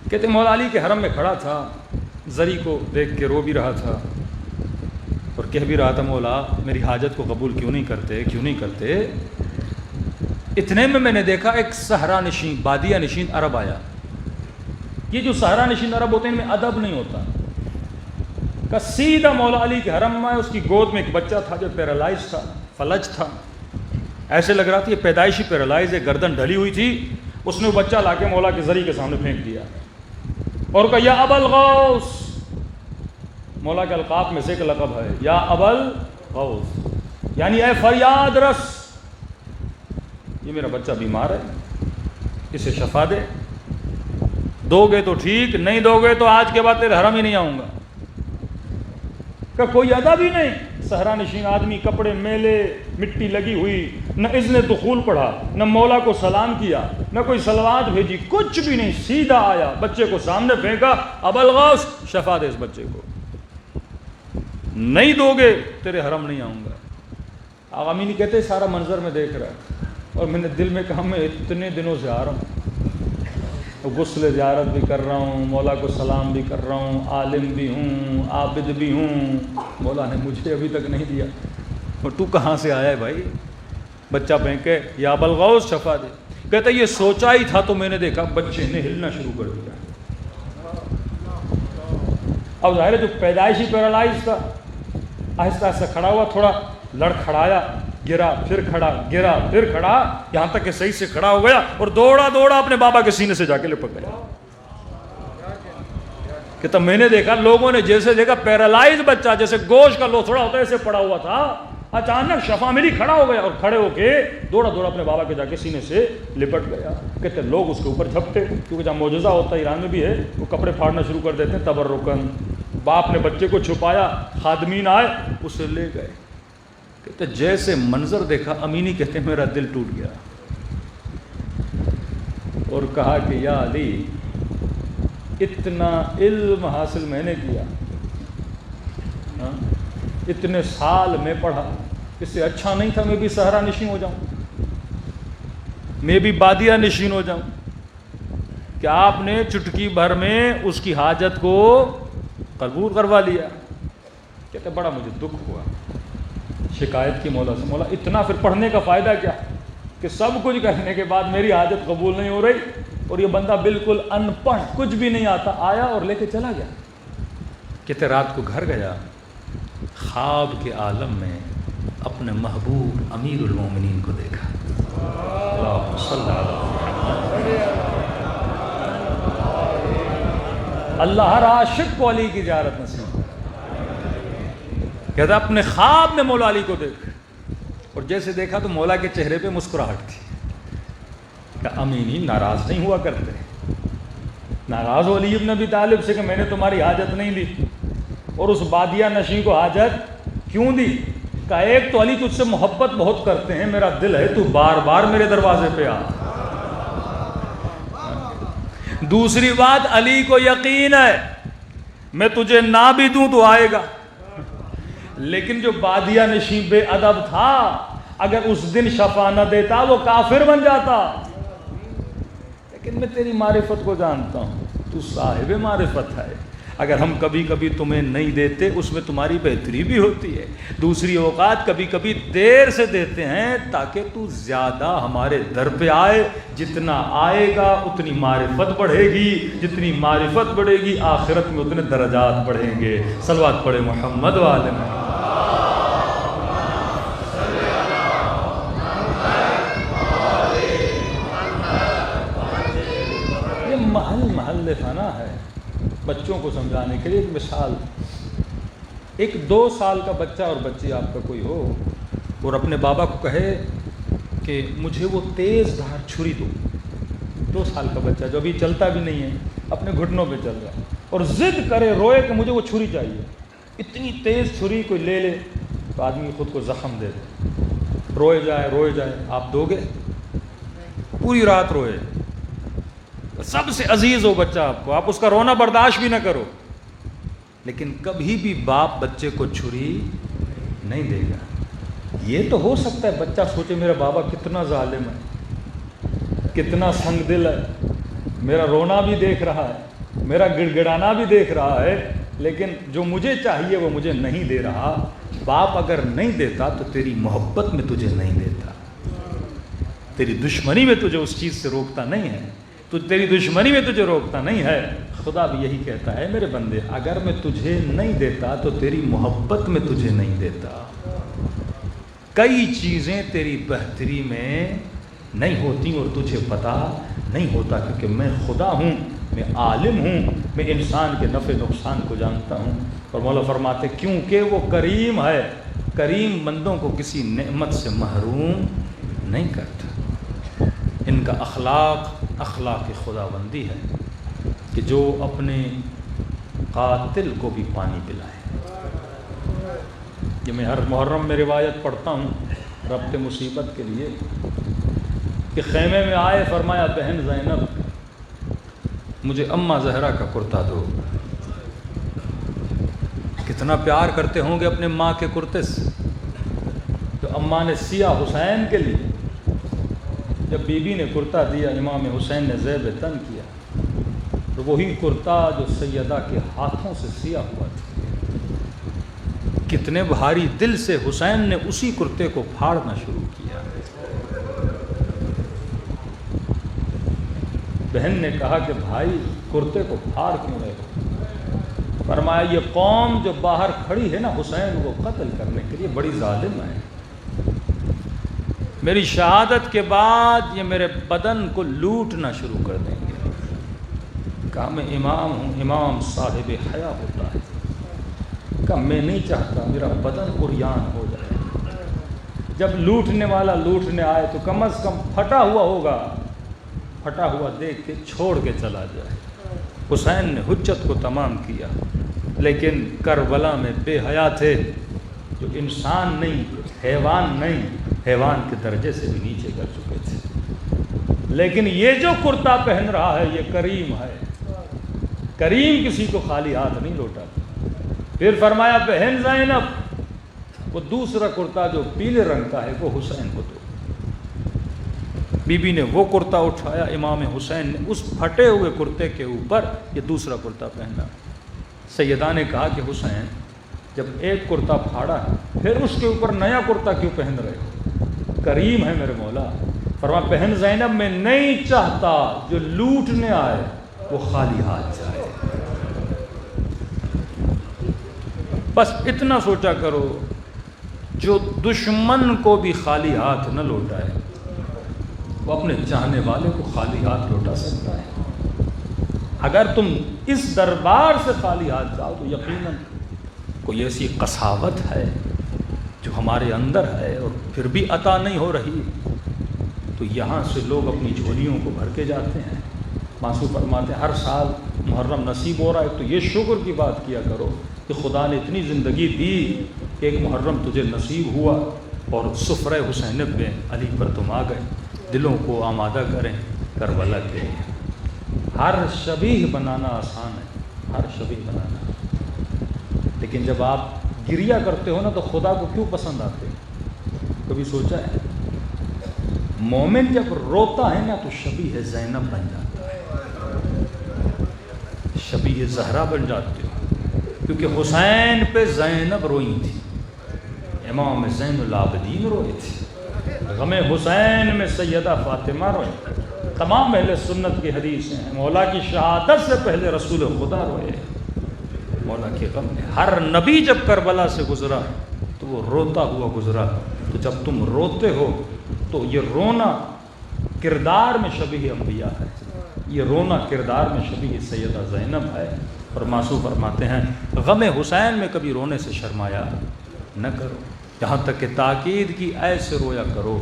کہتے مولا علی کے حرم میں کھڑا تھا, زری کو دیکھ کے رو بھی رہا تھا اور کہہ بھی رہا تھا مولا میری حاجت کو قبول کیوں نہیں کرتے, کیوں نہیں کرتے. اتنے میں نے دیکھا ایک صحرا نشین, بادیہ نشین عرب آیا. یہ جو صحرا نشین عرب ہوتے ہیں ان میں ادب نہیں ہوتا. کہ سیدھا مولا علی کے حرم میں اس کی گود میں ایک بچہ تھا جو پیرالائز تھا, فلج تھا, ایسے لگ رہا تھا یہ پیدائشی پیرالائز ہے, گردن ڈلی ہوئی تھی. اس نے وہ بچہ لا کے مولا کے زری کے سامنے پھینک دیا اور کہا یا ابا الغوث, مولا کے القاب میں سے ایک لقب ہے یا ابا الغوث, یعنی اے فریاد رس, یہ میرا بچہ بیمار ہے, اسے شفا دے. دو گے تو ٹھیک, نہیں دو گے تو آج کے بعد تیرے حرم ہی نہیں آؤں گا. کہ کوئی ادب ہی نہیں. صحرا نشین آدمی, کپڑے میلے, مٹی لگی ہوئی, نہ اذن دخول پڑھا, نہ مولا کو سلام کیا, نہ کوئی صلوات بھیجی, کچھ بھی نہیں. سیدھا آیا, بچے کو سامنے پھینکا, ابا الغوث شفا دے اس بچے کو, نہیں دو گے تیرے حرم نہیں آؤں گا. آغا امینی کہتے سارا منظر میں دیکھ رہا اور میں نے دل میں کہا میں اتنے دنوں سے آ رہا ہوں, غسل زیارت بھی کر رہا ہوں, مولا کو سلام بھی کر رہا ہوں, عالم بھی ہوں, عابد بھی ہوں, مولا نے مجھے ابھی تک نہیں دیا. اور تو کہاں سے آیا ہے بھائی؟ بچہ پھینکے یا ابا الغوث شفا دے. کہتا یہ سوچا ہی تھا تو میں نے دیکھا بچے نے ہلنا شروع کر دیا. اب ظاہر ہے جو پیدائشی پیرالائز تھا آہستہ آہستہ کھڑا ہوا, تھوڑا لڑکھڑایا, گرا, پھر کھڑا, گرا, پھر کھڑا, یہاں تک کہ صحیح سے کھڑا ہو گیا اور دوڑا دوڑا اپنے بابا کے سینے سے جا کے لپک گیا. کہ تب میں نے دیکھا لوگوں نے جیسے دیکھا پیرالائز بچہ جیسے گوشت کا لوتھڑا ہوتا ہے ایسے پڑا ہوا تھا, اچانک شفا ملی, کھڑا ہو گیا اور کھڑے ہو کے دوڑا دوڑا اپنے بابا کے جا کے سینے سے لپٹ گیا. کہتے لوگ اس کے اوپر جھپٹے, کیونکہ جہاں معجزہ ہوتا ہے ایران میں بھی ہے, وہ کپڑے پھاڑنا شروع کر دیتے ہیں تبرکن. باپ نے بچے کو چھپایا, خادمین آئے اسے لے گئے. کہتے جیسے منظر دیکھا امینی کہتے میرا دل ٹوٹ گیا اور کہا کہ یا علی اتنا علم حاصل میں نے کیا, اتنے سال میں پڑھا, اس سے اچھا نہیں تھا میں بھی صحرا نشین ہو جاؤں, میں بھی بادیہ نشین ہو جاؤں, کہ آپ نے چٹکی بھر میں اس کی حاجت کو قبول کروا لیا. کہتے بڑا مجھے دکھ ہوا, شکایت کی مولا سے, مولا اتنا پھر پڑھنے کا فائدہ کیا کہ سب کچھ کرنے کے بعد میری حاجت قبول نہیں ہو رہی. اور یہ بندہ بالکل ان پڑھ, کچھ بھی نہیں آتا, آیا اور لے کے چلا گیا. کہتے رات کو گھر گیا, خواب کے عالم میں اپنے محبوب امیر المومنین کو دیکھا. اللہم صلی علی اللہ, ہر عاشق کو علی کی زیارت نصیب. کہتا اپنے خواب میں مولا علی کو دیکھ, اور جیسے دیکھا تو مولا کے چہرے پہ مسکراہٹ تھی. کہ امینی ناراض نہیں ہوا کرتے, ناراض ہو علی ابن ابی طالب سے کہ میں نے تمہاری حاجت نہیں دی, اور اس بادیہ نشین کو حاجت کیوں دی؟ کہ ایک تو علی تجھ سے محبت بہت کرتے ہیں, میرا دل ہے تو بار بار میرے دروازے پہ آ. دوسری بات علی کو یقین ہے میں تجھے نہ بھی دوں تو آئے گا. لیکن جو بادیہ نشین بے ادب تھا, اگر اس دن شفا نہ دیتا وہ کافر بن جاتا. لیکن میں تیری معرفت کو جانتا ہوں, تو صاحب معرفت ہے, اگر ہم کبھی کبھی تمہیں نہیں دیتے اس میں تمہاری بہتری بھی ہوتی ہے. دوسری اوقات کبھی کبھی دیر سے دیتے ہیں تاکہ تو زیادہ ہمارے در پہ آئے. جتنا آئے گا اتنی معرفت بڑھے گی, جتنی معرفت بڑھے گی آخرت میں اتنے درجات بڑھیں گے. صلوات پڑھے محمد و آل محمد. یہ محل فنا ہے. بچوں کو سمجھانے کے لیے ایک مثال, ایک 2 سال کا بچہ اور بچی آپ کا کوئی ہو اور اپنے بابا کو کہے کہ مجھے وہ تیز دھار چھری دو. 2 سال کا بچہ جو ابھی چلتا بھی نہیں ہے, اپنے گھٹنوں پہ چل رہا ہے اور ضد کرے, روئے کہ مجھے وہ چھری چاہیے. اتنی تیز چھری کوئی لے لے تو آدمی خود کو زخم دے دے. روئے جائے, آپ دو گے؟ پوری رات روئے. سب سے عزیز ہو بچہ آپ کو, آپ اس کا رونا برداشت بھی نہ کرو, لیکن کبھی بھی باپ بچے کو چھری نہیں دے گا. یہ تو ہو سکتا ہے بچہ سوچے میرا بابا کتنا ظالم ہے, کتنا سنگ دل ہے, میرا رونا بھی دیکھ رہا ہے, میرا گڑ گڑانا بھی دیکھ رہا ہے, لیکن جو مجھے چاہیے وہ مجھے نہیں دے رہا. باپ اگر نہیں دیتا تو تیری محبت میں تجھے نہیں دیتا, تیری دشمنی میں تجھے اس چیز سے روکتا نہیں ہے, تو تیری دشمنی میں تجھے روکتا نہیں ہے. خدا بھی یہی کہتا ہے میرے بندے اگر میں تجھے نہیں دیتا تو تیری محبت میں تجھے نہیں دیتا. کئی چیزیں تیری بہتری میں نہیں ہوتی اور تجھے پتہ نہیں ہوتا, کیونکہ میں خدا ہوں, میں عالم ہوں, میں انسان کے نفع نقصان کو جانتا ہوں. اور مولا فرماتے کیونکہ وہ کریم ہے, کریم بندوں کو کسی نعمت سے محروم نہیں کرتا. ان کا اخلاق خدا بندی ہے کہ جو اپنے قاتل کو بھی پانی پلائے. یہ میں ہر محرم میں روایت پڑھتا ہوں ربط مصیبت کے لیے کہ خیمے میں آئے, فرمایا بہن زینب مجھے اماں زہرا کا کرتا دو. کتنا پیار کرتے ہوں گے اپنے ماں کے کرتے سے. تو اماں نے سیا حسین کے لیے, جب بی بی نے کرتا دیا امام حسین نے زیب تن کیا, تو وہی کرتا جو سیدہ کے ہاتھوں سے سیا ہوا تھا. کتنے بھاری دل سے حسین نے اسی کرتے کو پھاڑنا شروع کیا. بہن نے کہا کہ بھائی کرتے کو پھاڑ کیوں رہے ہو؟ فرمایا یہ قوم جو باہر کھڑی ہے نا حسین کو قتل کرنے کے لیے بڑی ظالم ہے. میری شہادت کے بعد یہ میرے بدن کو لوٹنا شروع کر دیں گے. کہا میں امام ہوں, امام صاحب حیا ہوتا ہے. کہا میں نہیں چاہتا میرا بدن عریان ہو جائے. جب لوٹنے والا لوٹنے آئے تو کم از کم پھٹا ہوا ہوگا, پھٹا ہوا دیکھ کے چھوڑ کے چلا جائے. حسین نے حجت کو تمام کیا, لیکن کربلا میں بے حیا تھے جو انسان نہیں, حیوان نہیں, حیوان کے درجے سے بھی نیچے کر چکے تھے. لیکن یہ جو کرتا پہن رہا ہے یہ کریم ہے. کریم کسی کو خالی ہاتھ نہیں لوٹا. پھر فرمایا بہن زینب وہ دوسرا کرتا جو پیلے رنگ کا ہے وہ حسین کو دو. بی بی نے وہ کرتا اٹھایا, امام حسین نے اس پھٹے ہوئے کرتے کے اوپر یہ دوسرا کرتا پہنا. سیدہ نے کہا کہ حسین جب ایک کرتا پھاڑا ہے پھر اس کے اوپر نیا کرتا کیوں پہن رہے ہو؟ کریم ہے میرے مولا. فرمایا بہن زینب میں نہیں چاہتا جو لوٹنے آئے وہ خالی ہاتھ جائے. بس اتنا سوچا کرو جو دشمن کو بھی خالی ہاتھ نہ لوٹائے وہ اپنے چاہنے والے کو خالی ہاتھ لوٹا سکتا ہے. اگر تم اس دربار سے خالی ہاتھ جاؤ تو یقیناً کوئی ایسی قساوت ہے جو ہمارے اندر ہے اور پھر بھی عطا نہیں ہو رہی, تو یہاں سے لوگ اپنی جھولیوں کو بھر کے جاتے ہیں. ماسو فرماتے ہیں ہر سال محرم نصیب ہو رہا ہے تو یہ شکر کی بات کیا کرو کہ خدا نے اتنی زندگی دی کہ ایک محرم تجھے نصیب ہوا اور سفرہ حسین بن علی پر تم آ گئے. دلوں کو آمادہ کریں کربلا کے لیے. ہر شبیہ بنانا آسان ہے, ہر شبیہ بنانا, لیکن جب آپ گریہ کرتے ہو نا تو خدا کو کیوں پسند آتے ہیں؟ کبھی سوچا ہے؟ مومن جب روتا ہے نا تو شبیہ زینب بن جاتا ہے. شبیہ زہرا بن جاتے ہو، کیونکہ حسین پہ زینب روئی تھی، امام زین العابدین روئے تھے، غم حسین میں سیدہ فاطمہ روئے، تمام اہل سنت کی حدیث ہیں، مولا کی شہادت سے پہلے رسول خدا روئے مولا کے غم میں۔ ہر نبی جب کربلا سے گزرا تو وہ روتا ہوا گزرا، تو جب تم روتے ہو تو یہ رونا کردار میں شبیہ انبیاء ہے، یہ رونا کردار میں شبیہ سیدہ زینب ہے۔ اور معصوم فرماتے ہیں غم حسین میں کبھی رونے سے شرمایا نہ کرو، یہاں تک کہ تاکید کی ایسے رویا کرو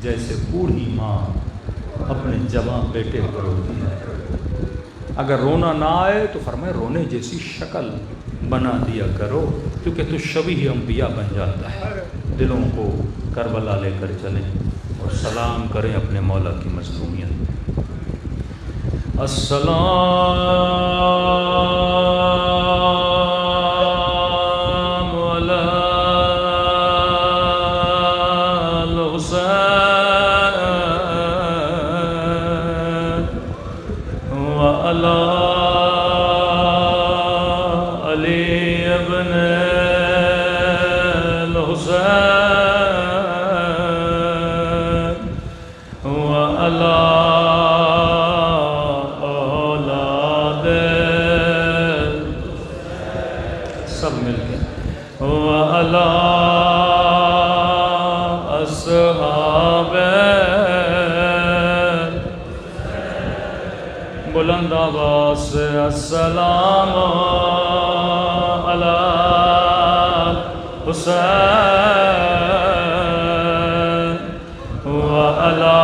جیسے بوڑھی ماں اپنے جوان بیٹے کو روتی ہے۔ اگر رونا نہ آئے تو فرمائے رونے جیسی شکل بنا دیا کرو، کیونکہ تو شبیہ انبیاء بن جاتا ہے۔ دلوں کو کربلا لے کر چلیں اور سلام کریں اپنے مولا کی مظلومیت۔ السلام علی الحسین وعلی علی ابن الحسین وعلی سب مل کے وعلی اصحاب بلند آواز سے السلام علی حسین وعلی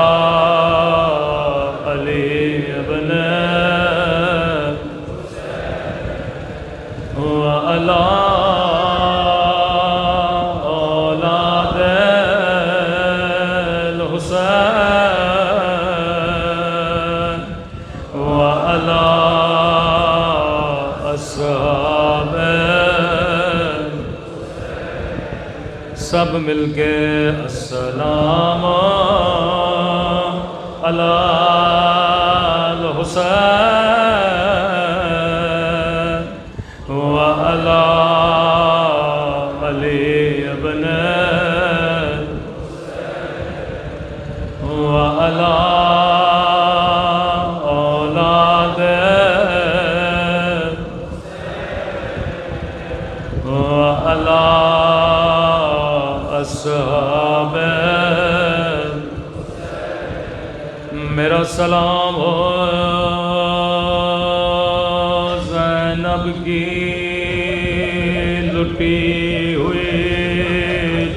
علی ابن وعلی اولاد الحسین وعلی اصحاب سب مل کے السلام علی الحسین وعلی علی ابن وعلی اولاد وعلی اصحاب میرا سلام ہو زینب کی لٹی ہوئی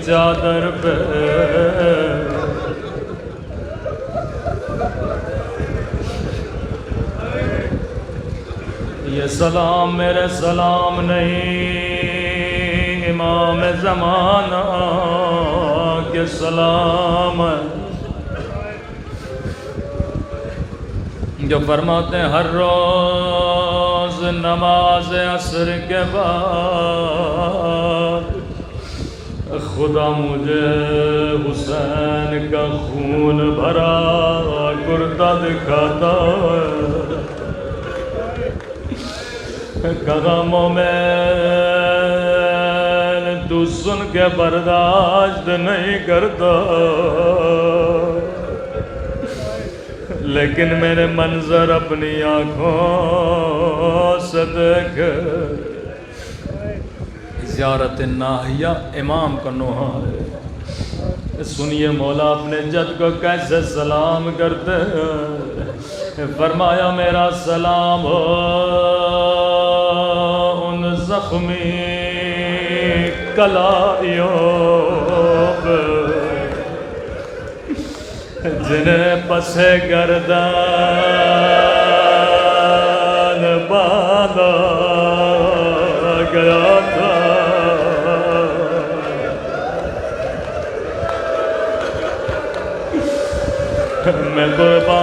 چادر پہ، یہ سلام میرے سلام نہیں، امام زمانہ کے سلام جو فرماتے ہیں ہر روز نماز عصر کے بعد خدا مجھے حسین کا خون بھرا کرتا دکھاتا ہے، کہا مومن تو سن کے برداشت نہیں کرتا، لیکن میرے منظر اپنی آنکھوں سے دیکھ۔ زیارت ناحیہ امام کا نوحہ ہے، سنیے مولا اپنے جد کو کیسے سلام کرتے ہیں۔ فرمایا میرا سلام ہو ان زخمی کلائیوں پہ جنہیں پسے گردن باندھا گیا تھا، میں قربان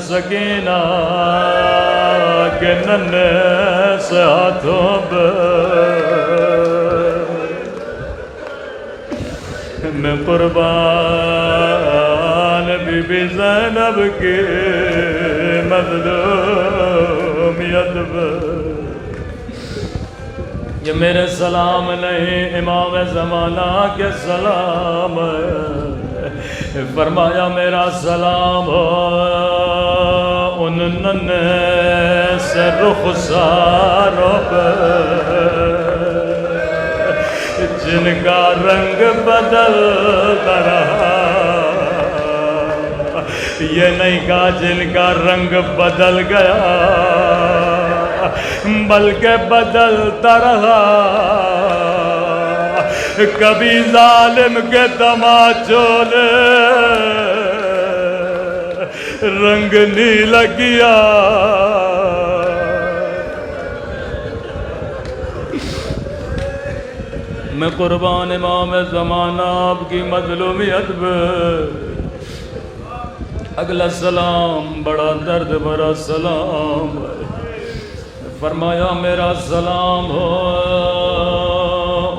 سکینہ کے ننھے سے ہاتھوں پہ، میں قربان بی بی زینب کی مظلومیت پر یہ میرے سلام نہیں امام زمانہ کے سلام ہے، فرمایا میرا سلام ہو ان ننھے سے رخساروں پہ جن کا رنگ بدلتا رہا، یہ نہیں کہا جن کا رنگ بدل گیا بلکہ بدلتا رہا، کبھی ظالم کے تماچوں نے رنگ نیلا کیا، میں قربان امام زمانہ آپ کی مظلومیت پہ اگلا سلام بڑا درد بھرا سلام ہے، فرمایا میرا سلام ہو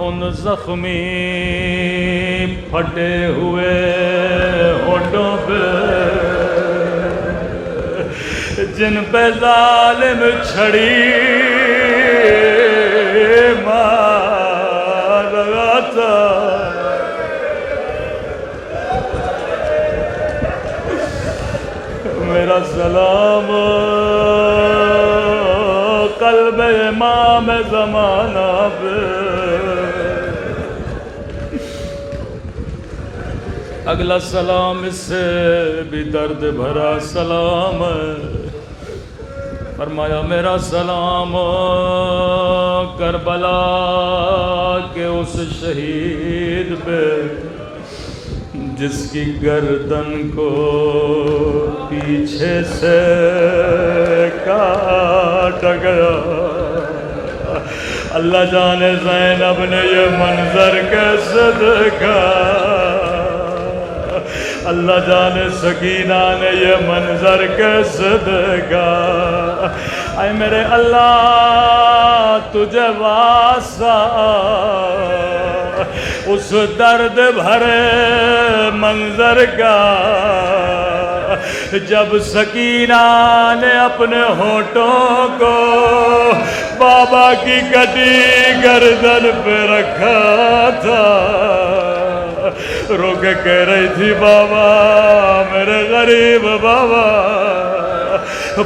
ان زخمی پھٹے ہوئے ہونٹوں پہ جن پہ ظالم چھڑی مار رہا تھا، میرا سلام قلب امام زمانہ پہ اگلا سلام اس سے بھی درد بھرا سلام ہے، فرمایا میرا سلام کربلا کے اس شہید پہ جس کی گردن کو پیچھے سے کاٹ گیا، اللہ جانے زینب نے یہ منظر کیسے دیکھا، اللہ جانے سکینہ نے یہ منظر کیسے دیکھا، اے میرے اللہ تجھے واسطہ اس درد بھرے منظر کا، جب سکینہ نے اپنے ہونٹوں کو بابا کی کٹی گردن پہ رکھا تھا، رو کے کہہ رہی تھی بابا میرے غریب بابا،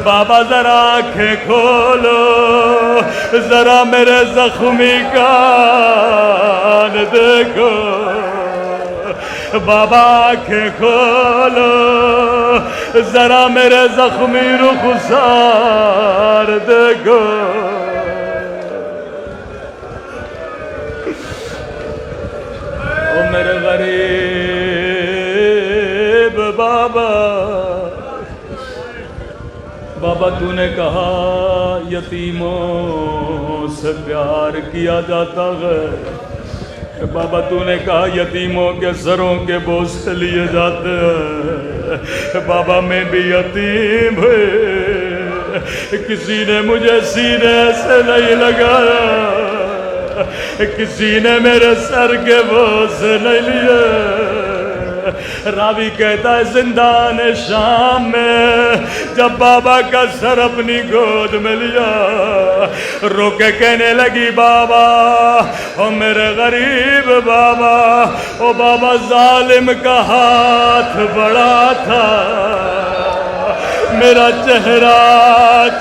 بابا ذرا آنکھیں کھولو، ذرا میرے زخمی کان دیکھو، بابا آنکھیں کھولو، ذرا میرے زخمی رخسار دیکھو، او میرے غریب بابا، بابا تو نے کہا یتیموں سے پیار کیا جاتا ہے، بابا تو نے کہا یتیموں کے سروں کے بوسے لیے جاتے ہیں، بابا میں بھی یتیم ہے، کسی نے مجھے سینے سے نہیں لگایا، کسی نے میرے سر کے بوسے نہیں لیے، راوی کہتا ہے زندان شام میں جب بابا کا سر اپنی گود میں لیا، رو کے کہنے لگی بابا او میرے غریب بابا، او بابا ظالم کا ہاتھ بڑا تھا، میرا چہرہ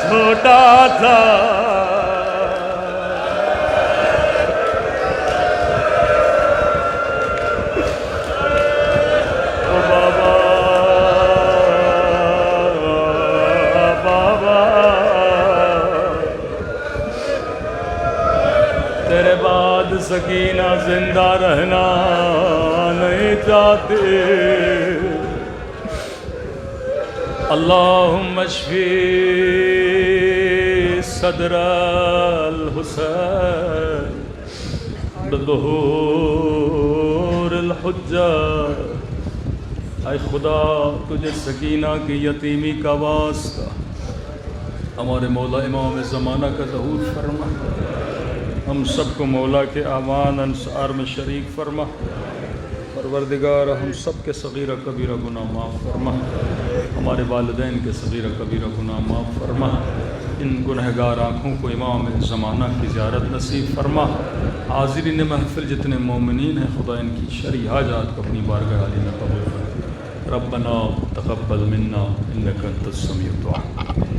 چھوٹا تھا، تیرے بعد سکینہ زندہ رہنا نہیں چاہتی، اللہم اشفی صدر الحسین بظہور الحجہ، اے خدا تجھے سکینہ کی یتیمی کا واسطہ ہمارے مولا امام زمانہ کا ظہور فرما، ہم سب کو مولا کے اعوان انصار میں شریک فرما، پروردگار ہم سب کے صغیرہ کبیرہ گناہ معاف فرما، ہمارے والدین کے صغیرہ کبیرہ گناہ معاف فرما، ان گنہگار آنکھوں کو امام زمانہ کی زیارت نصیب فرما، حاضرین محفل جتنے مومنین ہیں خدا ان کی شرعی حاجات کو اپنی بارگاہ عالی میں قبول فرما۔ ربنا تقبل منا انک انت السمیع الدعاء۔